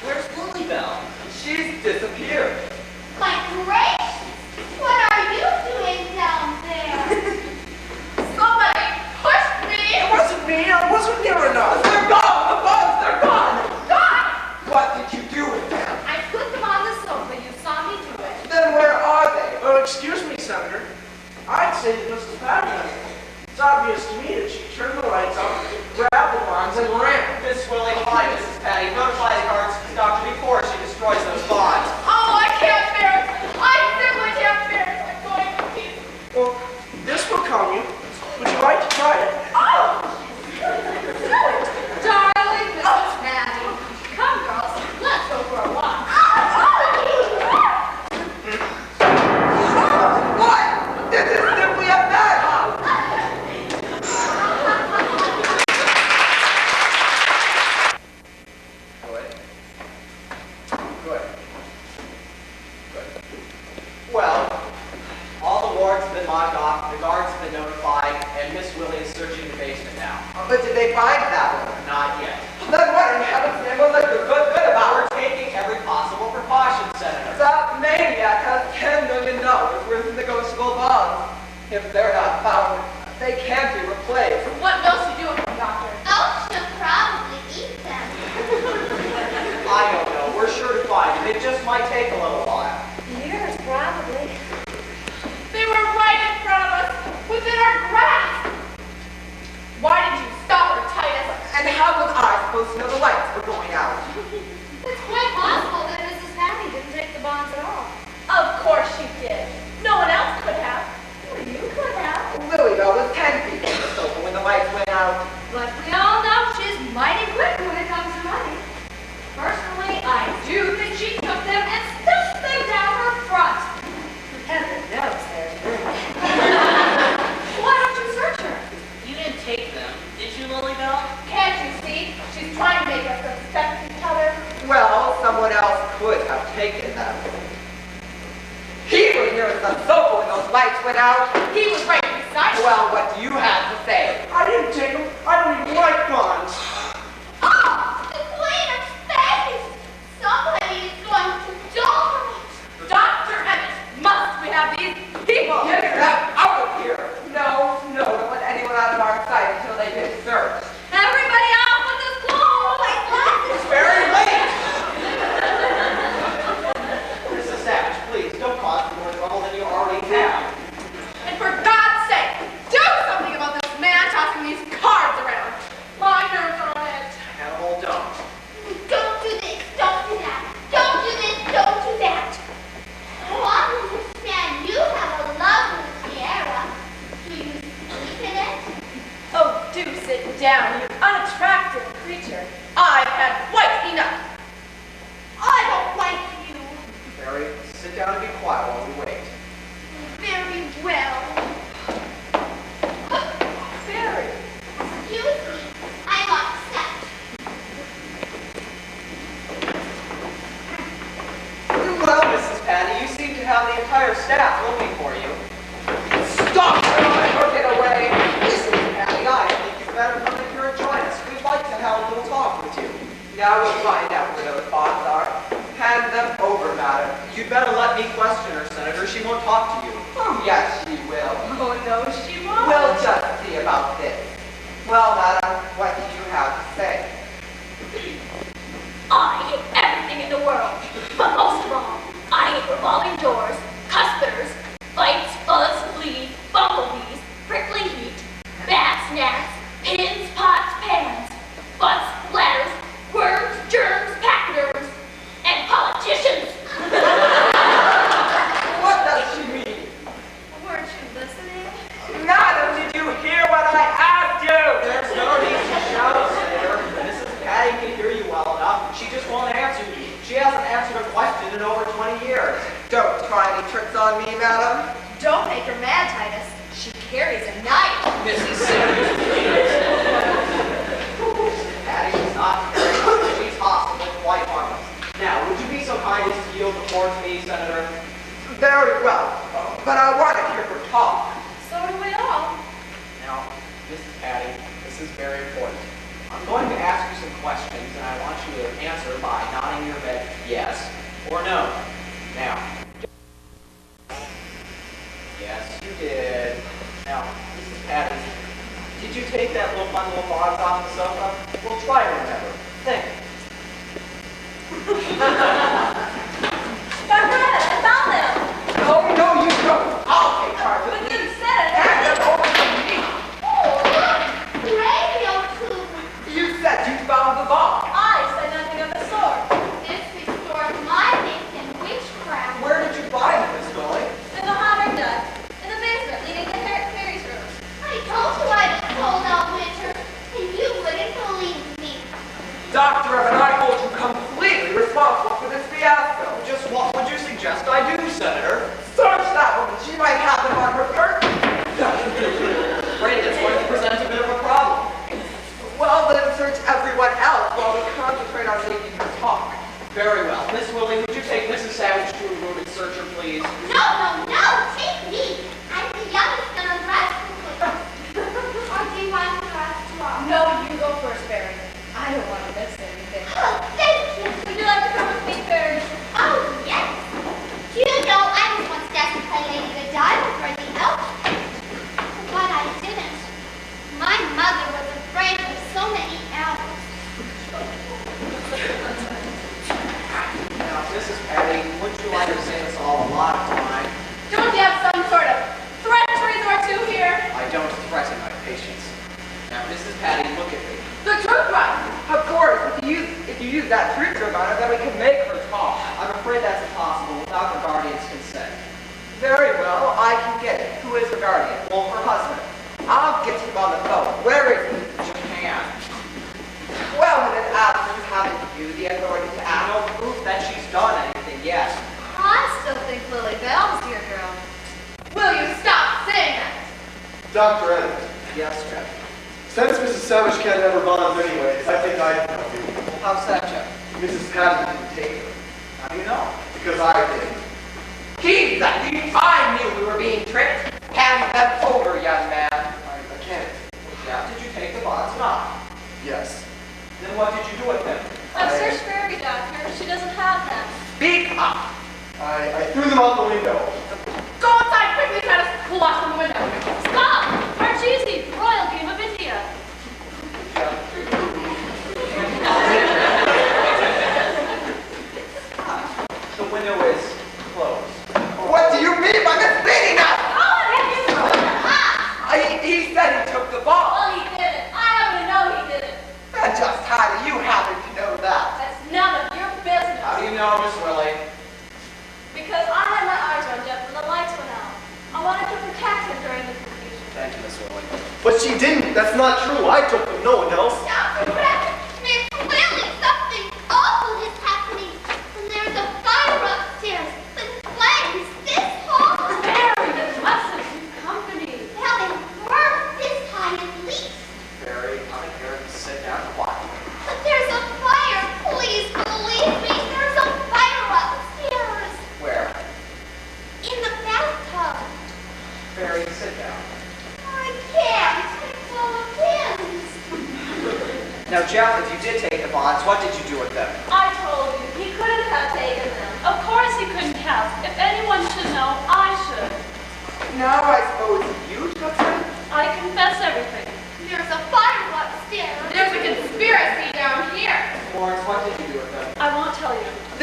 Where's Lilybell? she's disappeared. My gracious. What are you doing down there? Somebody pushed me. It wasn't me. I wasn't near enough. They're gone! The bugs, they're gone! God. What did you do with them? I put them on the sofa. You saw me do it. Then where are they? Oh, excuse me, Senator. I'd say that Mrs. Patty has them. It's obvious to me that she turned the lights off, grabbed the bonds, and ran. Miss Willie, hi, Mrs. Patty. Notify the guards to the doctor before she destroys those bonds. Oh, I can't bear it. I simply can't bear it. I'm going to pieces. Well, this will calm you. Would you like to try it? Oh. Darling Mrs. Patty. Come, girls. Let's go for a walk. What? This is simply a madhouse! Good. Well, all the wards have been locked off, the guards have been notified, and Miss Willie is searching the basement now. But did they find that one? Not yet. Then what in heaven's name was it good about? We're taking every possible precaution, Senator. That maniac has $10 million worth of negotiable bonds. If they're not found, they can't be replaced. What else you do with them, Doctor? Oh, she'll probably eat them. I don't know. We're sure to find them. It just might take a little while. Years, probably. They were right in front of us, within our grasp. Why did you stop her, Titus? And how was I supposed to know the lights were going out? It's quite possible that Mrs. Patty didn't take the bonds at all. Of course she did. No one else could have. You could have. Lilybell was 10 feet from the sofa when the lights went out. But we all know she's mighty quick when it comes to money. Personally, I do think she took them and stuffed them down her front. Heaven knows there's room. Why don't you search her? You didn't take them, did you, Lilybell? Can't you see? She's trying to make us suspect each other. Well, someone else could have taken them. He was near the sofa when those lights went out. He was right beside her. Well, what do you have to say? I didn't take them. I don't even like bonds. Oh, the queen of space! Somebody is going to die. Dr. Emmett, must we have these people? Get them out of here! No, don't let anyone out of our sight until they've been searched. Everybody out with the school! It's very late! Mrs. Savage, please, don't cause more trouble than you already have. And for God's sake, do something about this man tossing these cards around. My nerves are have the entire staff looking for you. Stop or get away. Listen, Patty, I think you better come in here and join us. We'd like to have a little talk with you. Now we'll find out where those bonds are. Hand them over, madam. You'd better let me question her, Senator. She won't talk to you. Oh, yes, she will. Oh, no, she won't. We'll just see about this. Well, madam, what do you have to say? I hate everything in the world, but most of all, I hate revolving doors, custards, fights, fuzz, bleed, bumblebees, prickly heat, bad snacks, pins, pots, pans, butts, bladders, worms, germs, pachyderms, and politicians. What does she mean? Weren't you listening? Madam, did you hear what I asked you? There's no need to shout, Senator. Mrs. Patty can hear you well enough. She just won't answer you. She hasn't answered a question in over 20 years. Don't try any tricks on me, madam. Don't make her mad, Titus. She carries a knife. Mrs. Simmons, please. Patty is not very She's hostile and quite harmless. Now, would you be so kind as to yield the floor to me, Senator? Very well, but I want to hear her talk. So do we all. Now, Mrs. Patty, this is very important. I'm going to ask you some questions, and I want you to answer by nodding your head yes or no. Now, yes, you did. Now, Mrs. Patty, did you take that little bundle of logs off the sofa? Well, try to remember. Think. Dr. Ed, I found them. Oh, no, you don't. I'll take charge of But this. you said it. Hand them over to me. Oh, look! Radio tube! You said you found the bomb. I said nothing of the sort. This restored my faith in witchcraft. Where did you find it, Miss Willie? In the hotter nut. In the basement leading to Harry's room. I told you I'd have told all winter, and you wouldn't believe me. Dr. Evan, I hold you completely responsible for this fiasco. Just what would you suggest I do, Senator? Search that woman. She might have them on her person. Afraid that's going to present a bit of a problem. Well, then search everyone else while we concentrate on making her talk. Very well. Miss Willie, would you take Mrs. Savage to a room and search her, please? No, no, no! Take me! I'm the youngest and I'm rescued. Or do you want to ask Rob? No, you go first, Barry. I don't want to miss anything. Oh, thank you! Would you like to come with me, Barry? Oh, yes! You know, I was once destined to play Lady Godiva for the elf. But I didn't. My mother was afraid of so many elves. Now, Mrs. Patty, would you like to save us all a lot of time? Don't you have some sort of threat to resort to here? I don't threaten my patients. Now, Mrs. Patty, look at me. The truth run. Of course, if you use that truth on her, then we can make her talk. I'm afraid that's impossible without the guardian's consent. Very well, I can get it. Who is her guardian? Well, her husband. I'll get him on the phone. Where is he? Japan. Well, in his absence, haven't you the authority to ask? No proof that she's done anything yet. I still think Lily Bell's your girl. Will you stop saying that? Dr. Evans, Yes, Jeff. since Mrs. Savage can't have her bonds anyways, I think I can help you. Well, how's that, Jeff? Mrs. Patty didn't take her, How do you know? because I did. He's a thief. I knew we were being tricked. Hand them over, young man. I can't. Jeff, did you take the bonds? Not. Yes. Then what did you do with them? I've searched for every doctor. She doesn't have them. Speak up. I threw them out the window. Go outside quickly, try to pull off from the window. Stop! Archisi, Royal Game of India. The window is closed. What do you mean by misleading us? Oh, have you? He said he took the ball. Well, he didn't. I happen to know he didn't. And just how do you happen to know that? That's none of your business. How do you know, Miss Willie? Because I had my eyes on Jeff when the lights went out. I wanted to protect him during the confusion. Thank you, Miss Willie. But she didn't. That's not true. I took them, no one else. Dr. Rex, Miss Willie, something awful is happening. And there's a fire upstairs with flames this hall. Very, you mustn't keep company. Well, they were this time at least. Barry, come in here and sit down quietly. But there's a fire. Please believe me. There's a fire upstairs. Where?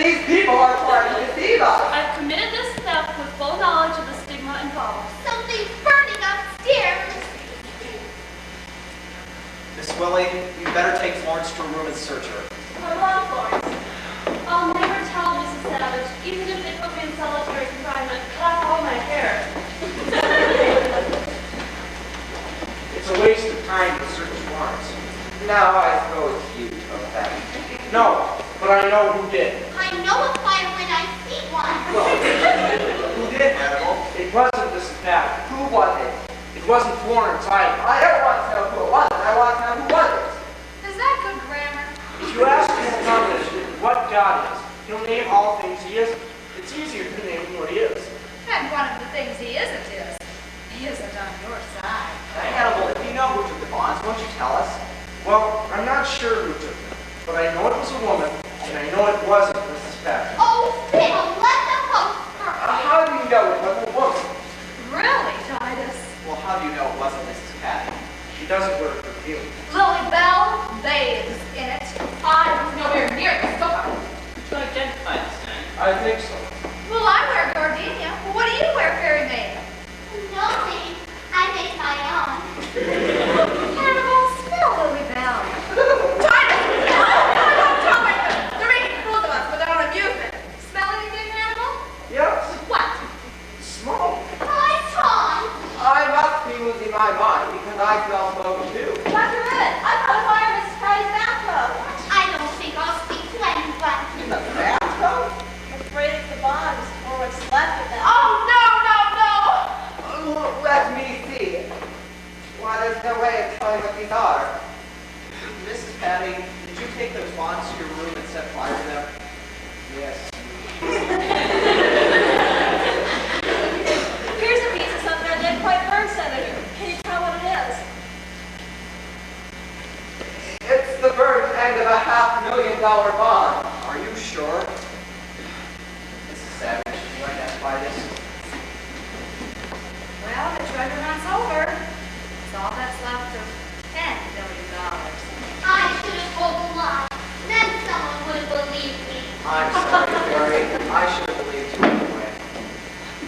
These people are trying to deceive us. I've committed this theft with full knowledge of the stigma involved. Something's burning upstairs. Miss Willie, you better take Florence to her room and search her. Come on, Florence. I'll never tell Mrs. Savage, even if they put me in solitary confinement, cut off all my hair. It's a waste of time to search Florence. Now I suppose you know that. No, but I know who did. I know a fire when I see one. Who did, Hannibal? It wasn't Mrs. Pat. Who was it? It wasn't Florence either. I don't want to know who it was. I want to know who was it. Is that good grammar? If you ask Muhammad what God is, he'll name all things he isn't. It's easier to name what he is. And one of the things he isn't is, he isn't on your side. Hannibal, if you know who took the bonds, won't you tell us? Well, I'm not sure who took them, but I know it was a woman, and I know it wasn't Mrs. Pat. Oh, Phil, let the host burn. How do you know it was a woman? Really, Titus? Well, how do you know it wasn't Mrs. Patty? She doesn't wear perfume. Lily Bell bathes in it. I was nowhere near the sofa. To identify the scent. I think so. Well, I wear gardenia. Well, what do you wear, Fairy Maid? No, thanks. I make my own. Hannibal, smell Lily Bell. Titus! No, tell me. They're making fools of us for their own amusement. Smell anything, Hannibal? Yes. What? Smoke. Hi, Tom. I must be losing my mind because I smell smoke too. Dr. Ribbit, I caught a fire in Mrs. Patty's bathtub. I don't think I'll speak to anyone. In the bathtub? I'm afraid it's the bonds or what's left of them. Oh, no. Let me see. Why, there's no way of telling what these are. Mrs. Patty, did you take those bonds to your room and set fire to them? Yes. Here's a piece of something that didn't quite burn, Senator. Can you tell what it is? It's the burnt end of a $500,000 bond. Are you sure? Mrs. Savage, can you identify this? Well, the treasure hunt's over. It's all that's left of $10 million. I should have told a lie. Then someone would have believed me. I'm sorry, Fairy. I should have believed you anyway.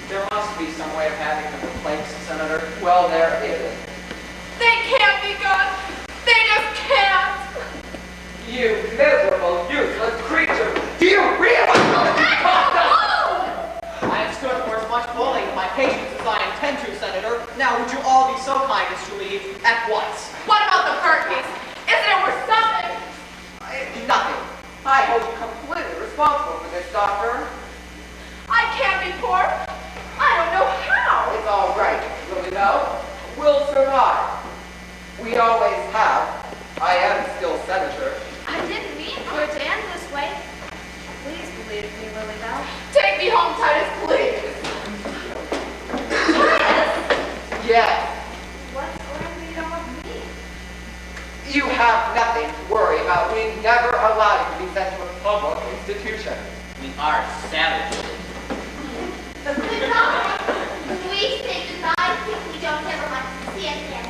There must be some way of having them replaced, Senator. Well, there is. They can't be good. They just can't. You miserable, useless creature. Do you realize what you cost us? I have stood for as much bullying of my patients as I intend to, Senator. Now, would you all be so kind as to leave at once? What about the burnt piece? Isn't it worth something? Nothing. I hold you completely responsible for this, Doctor. I can't be poor. I don't know how. It's all right, Lily Bell. We'll survive. We always have. I am still senator. I didn't mean for it to end this way. Please believe me, Lily Bell. Take me home, Titus, please. Titus! Yes. What's going to become of me? You have nothing to worry about. We never allow you to be sent to a public institution. We are savages. Goodbye. We say goodbye if we don't ever want to see again.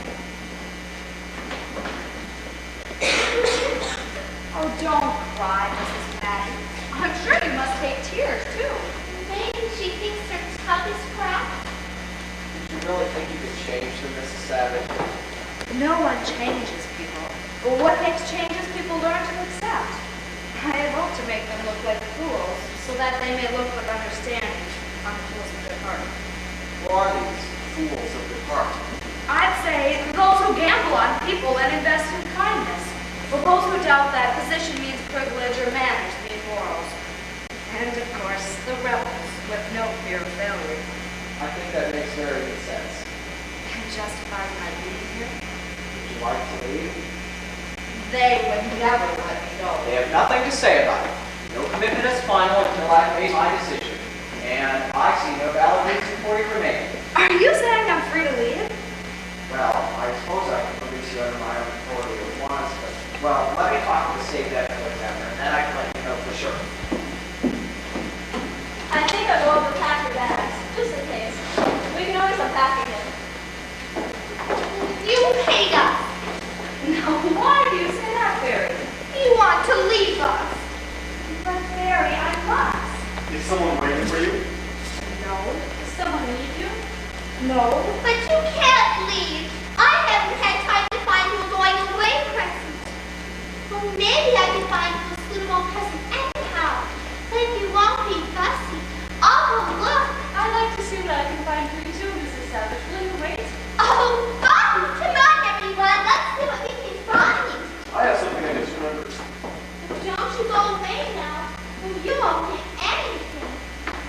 Oh, don't cry, Mrs. Patty. I'm sure you must hate tears, too. Maybe she thinks her tub is cracked. Did you really think you could change them, Mrs. Savage? No one changes people. But what makes changes people learn to accept? I had hoped to make them look like fools, so that they may look with understanding on the fools of their heart. Who are these fools of the heart? I'd say those who gamble on people and invest in kindness. For those who doubt that position means privilege or manners mean morals. And, of course, the rebels with no fear of failure. I think that makes very good sense. And justifies my being here. Would you like to leave? They would never let me go. They have nothing to say about it. No commitment is final until I've made my decision. And I see no valid reason for you remaining. Are you saying I'm free to leave? Well, I suppose I can release you under my own authority at once, but, well, let me talk to the state deputy examiner, and then I can let you know for sure. I think I'll go over and pack your bags, just in case. We can always unpack again. You hate us. No, why do you say that, Fairy? You want to leave us. But Fairy, I must. someone waiting for you? No. Does someone need you? No. But you can't leave. I haven't had time to find you a going away present. Well, maybe I can find you a suitable present anyhow. But if you won't be fussy, I'll go look. I'd like to see what I can find for you too, Mrs. Savage. Will you wait? Oh, fun! Come on, everyone. Let's see what we can find. I have something I just remembered. Don't you go away now. You won't get anything.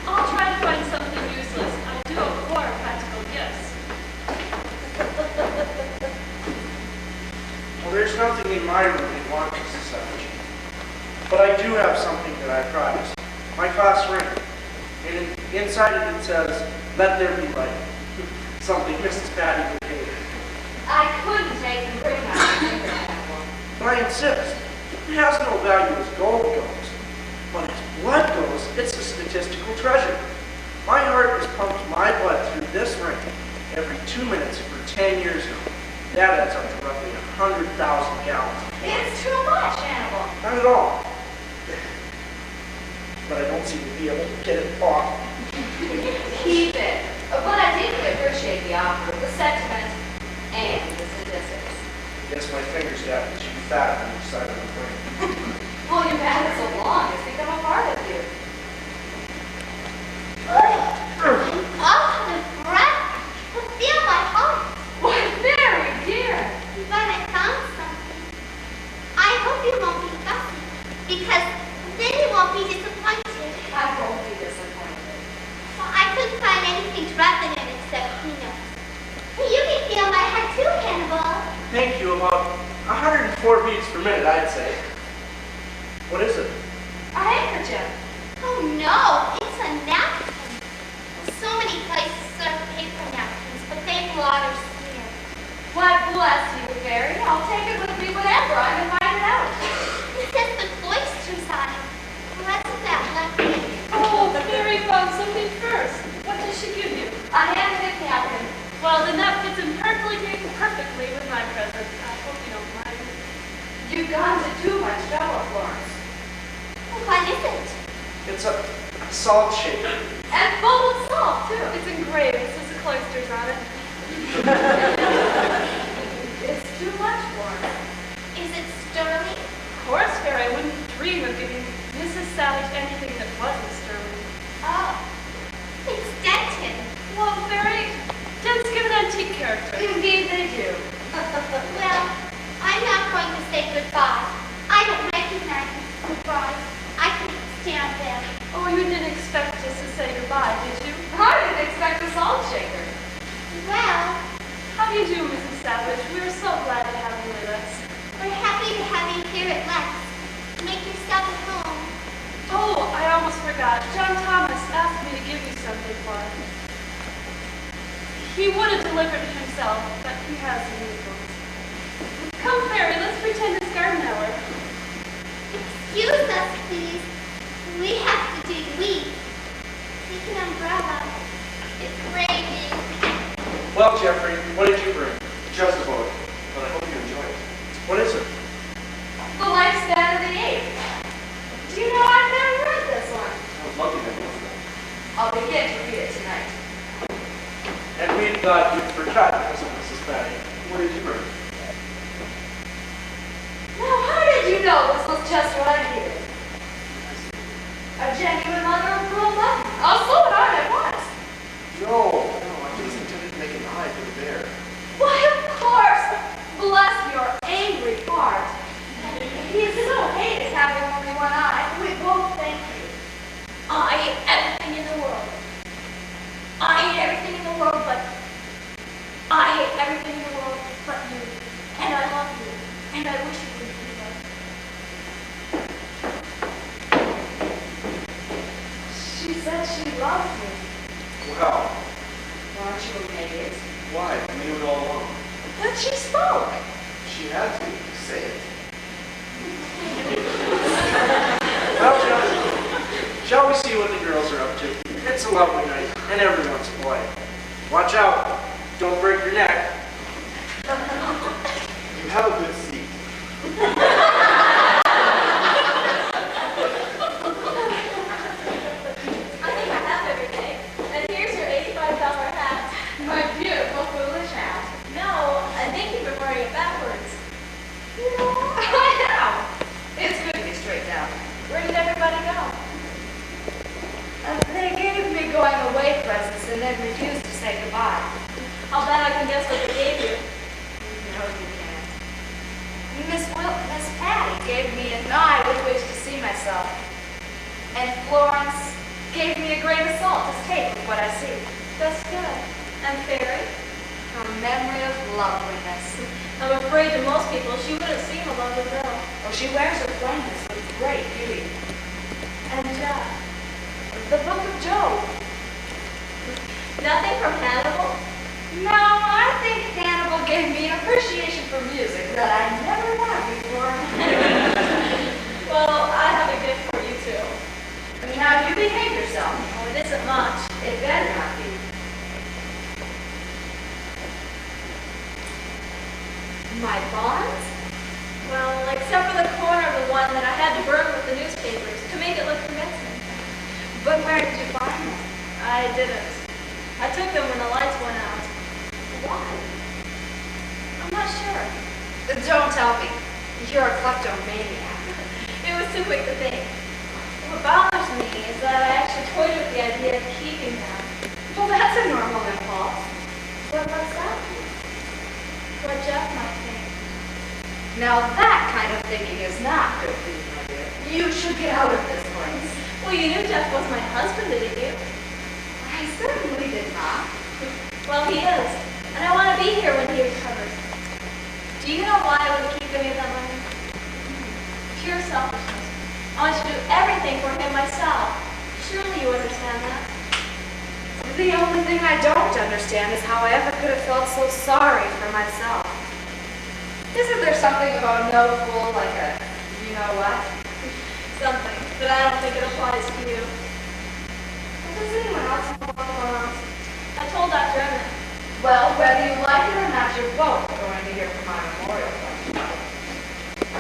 I'll try to find something useless. I do abhor practical gifts. Well, there's nothing in my room you want, Mrs. Savage. But I do have something that I prized. My class ring. And inside it says, "Let there be light." Something Mrs. Patty would hate. I couldn't make them bring out the finger apple. But I insist. It has no value as gold goes. But as blood goes, it's a statistical treasure. My heart has pumped my blood through this ring every 2 minutes for 10 years now. That adds up to roughly 100,000 gallons. It's too much, Hannibal. Not at all. But I don't seem to be able to get it off. Keep it. But I did appreciate the offer, the sentiment, and the statistics. Guess my fingers got too fat on each side of the ring. Well, you've had it so long, it's become a part of you. I'm out of breath. I feel my heart. Why, very dear. But I found something. I hope you won't be fussy, because then you won't be disappointed. I won't be disappointed. Well, I couldn't find anything to wrap it in except peanuts. You can feel my heart too, Hannibal. Thank you. About 104 beats per minute, I'd say. What is it? A handkerchief. Oh no, it's a napkin. So many places serve paper napkins, but they blot or smear. Why, bless you, Fairy. I'll take it with me whenever I can find it out. It says with oysters on it. Wasn't that lucky? Oh, the fairy found something first. What did she give you? A handkerchief napkin. Well, then that fits in perfectly with my present. I hope you don't mind. You've gone to too much trouble, Florence. What is it? It's a salt shaker. And full of salt, too. It's engraved. It says the cloisters on it. It's too much, Florence. Is it sterling? Of course, Fairy, I wouldn't dream of giving Mrs. Savage anything that wasn't sterling. Oh, it's dented. Well, Fairy, dents give an antique character. Indeed they do. Well, I'm not going to say goodbye. I don't recognize these goodbyes. I can stand them. Oh, you didn't expect us to say goodbye, did you? I didn't expect a salt shaker. Well, How do you do, Mrs. Savage? We're so glad to have you with us. we're happy to have you here at last. Make yourself at home. Oh, I almost forgot. John Thomas asked me to give you something for him. He would have delivered it himself, but he has the uniforms. Come, Fairy, let's pretend it's garden hour. Excuse us, please. We have to do weeds. Take an umbrella. It's raining. Well, Jeffrey, what did you bring? Just a book, but I hope you enjoy it. What is it? The Lifespan of the Apes. Do you know I've never read this one? I was lucky that was that. I'll begin to read it tonight. And we thought you'd forgotten because of Mrs. Patty. What did you bring? Now, how did you know this was just what I needed? A genuine mother of pearl button. I'll slow it on at once. No, I just intended to make an eye for the bear. Why, of course. Bless your angry heart. He is so hated having only one eye. We both thank you. I hate everything in the world. I hate everything in the world but you. And I love you. And I wish you would be loved. She said she loves me. Well, Aren't you amazed? why? I knew it all along. But she spoke. She had to say it. Well, shall we see what the girls are up to? It's a lovely night, and everyone's polite. Watch out. Don't break your neck. You have a good seat. going away presents and then refused to say goodbye. I'll bet I can guess what they gave you. No, you can't. Miss Patty gave me a knife with which to see myself. And Florence gave me a grain of salt to take with what I see. That's good. And Fairy? A memory of loveliness. I'm afraid to most people she wouldn't seem a lovely girl. Oh, she wears her plainness with great beauty. And The book of Job. nothing from Hannibal? No, I think Hannibal gave me an appreciation for music that I never had before. Well, I have a gift for you too. Now, you behave yourself. Oh, it isn't much. It better not be. My bonds? Well, except for the corner of the one that I had to burn with the newspapers to make it look convincing. But where did you find them? I didn't. I took them when the lights went out. Why? I'm not sure. Don't tell me. You're a kleptomaniac. It was too quick to think. What bothers me is that I actually toyed with the idea of keeping them. Well, that's a normal impulse. But what's that? What Jeff might think. Now that kind of thinking is not good for you, my dear. You should get out of this place. Well, you knew Jeff was my husband, didn't you? I certainly did not. Well, he is. And I want to be here when he recovers. Do you know why I would keep any of that money? Pure selfishness. I want to do everything for him myself. Surely you understand that. The only thing I don't understand is how I ever could have felt so sorry for myself. Isn't there something about no fool like a you know what? Something, but I don't think it applies to you. Does anyone else know what's going on? I told Dr. Emmett. Well, whether you like it or not, you're both going to hear from my memorial fund.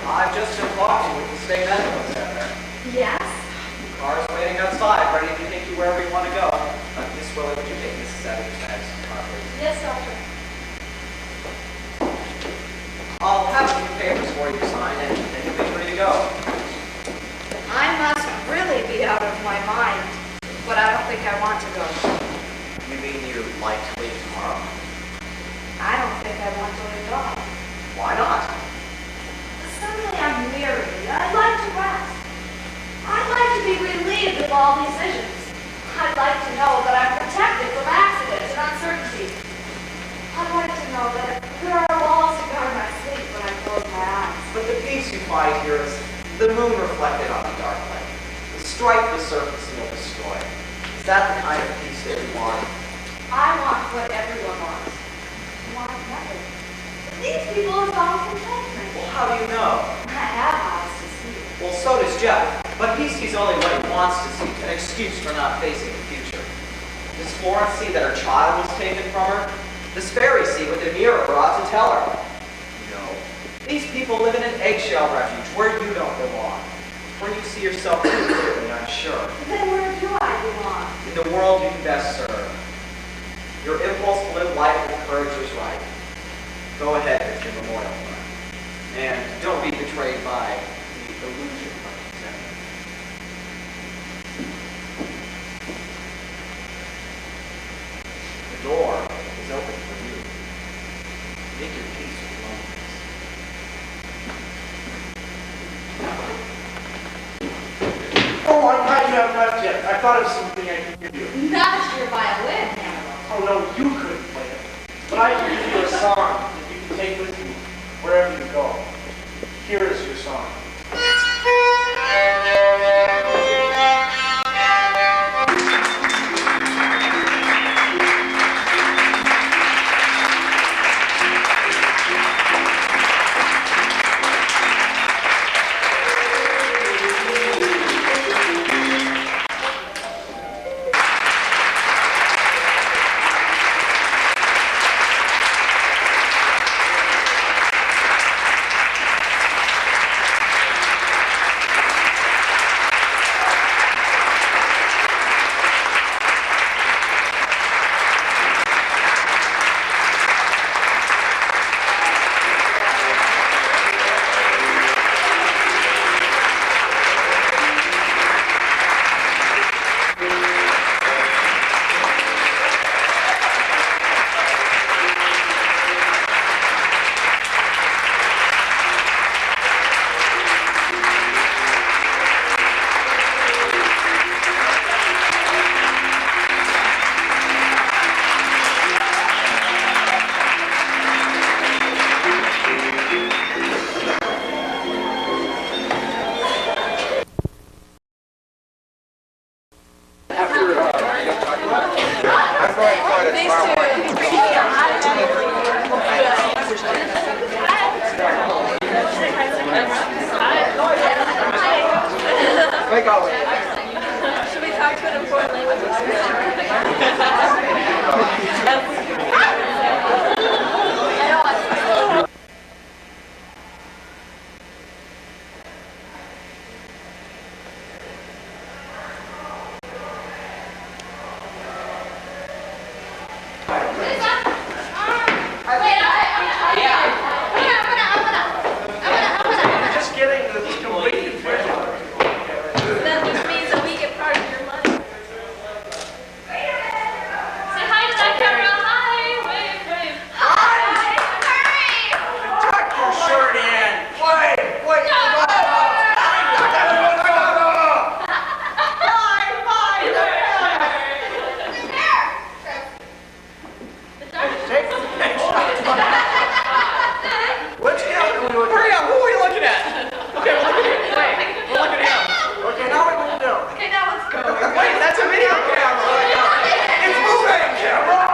I've just been talking with the state medical center. Yes? The car's waiting outside, ready to take you wherever you want to go. Miss Willie, would you take Mrs. Savage's bags to the car, please? Yes, doctor. I'll have a few papers for you to sign, and then you'll be free to go. I must really be out of my mind, but I don't think I want to go. You mean you'd like to leave tomorrow? I don't think I want to leave at all. Why not? Suddenly I'm weary. I'd like to rest. I'd like to be relieved of all these visions. I'd like to know that I'm protected from accidents and uncertainty. I'd like to know that there are walls to guard my sleep when I close my eyes. But the peace you find here is the moon reflected on the dark lake. Strike the surface and you'll destroy it. Is that the kind of peace that you want? I want what everyone wants. I want nothing. These people have found contentment. Well, how do you know? I have eyes to see. Well, so does Jeff. But he sees only what he wants to see, an excuse for not facing the future. Does Florence see that her child was taken from her? Does Fairy see what the mirror brought to tell her? No. These people live in an eggshell refuge where you don't belong. Where you see yourself too clearly, I'm sure. Then where do I belong? In the world you can best serve. Your impulse to live life with courage is right. Go ahead with your memorial fund. And don't be betrayed by the illusion of contentment. The door is open for you. Make your peace with loneliness. Oh, I'm glad you haven't left yet. I thought of something I could give you. Not your violin, Hannibal. Oh, no, you couldn't play it. But I can give you a song that you can take with you wherever you go. Here is your song. Should we talk to an important language? Just getting the complete confusion. That just means that we get part of your money. Say hi to that camera. Hi. Wave, wave. Tuck your shirt in. Wait. Take the picture. Which camera are we looking Hurry at? up, who are we looking at? Okay, we're looking at him. Wait, we're looking at him. Okay, now what do we do? Okay, now let's go. Wait, that's a video camera. It's moving, camera.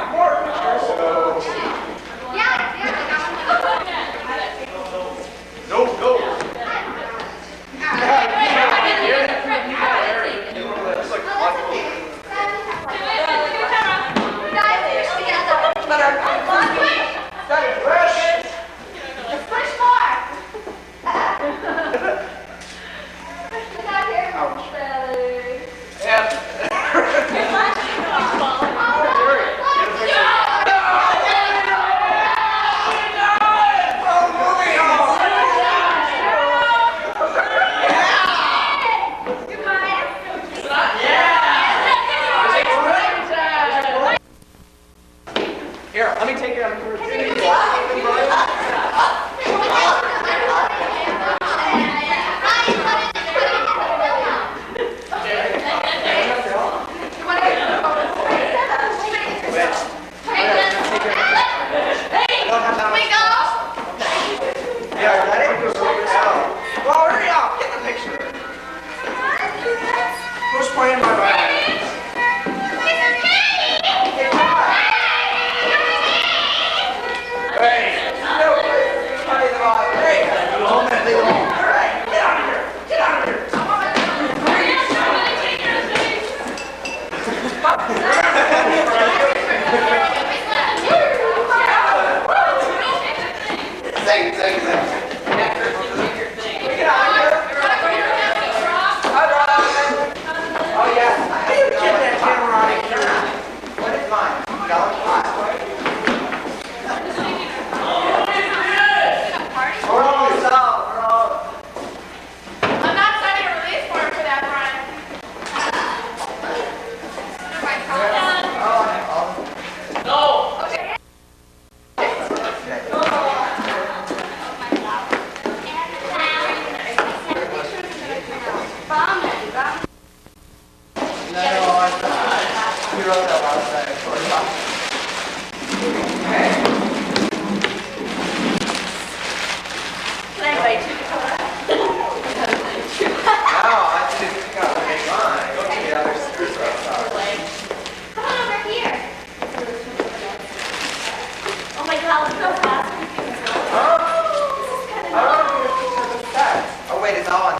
More pictures. No. It's like Here, let me take it on. Yeah, ready? Well, hurry up, get the picture. Who's playing my violin? Hey, no, play the violin. Hey, get out of here. Get out of here. Sing. Get out of here. Hi, Robin. Oh, yes. How do you get that camera out of here? What is mine? We're almost out. I'm not signing a release form for that, Brian. We wrote that last night. Can I invite you to come up? No, I didn't think I would make mine. Go to the other stairs. Come on over here. Oh my God, look how fast we can go. I don't know if it's a set. Oh, wait, it's on.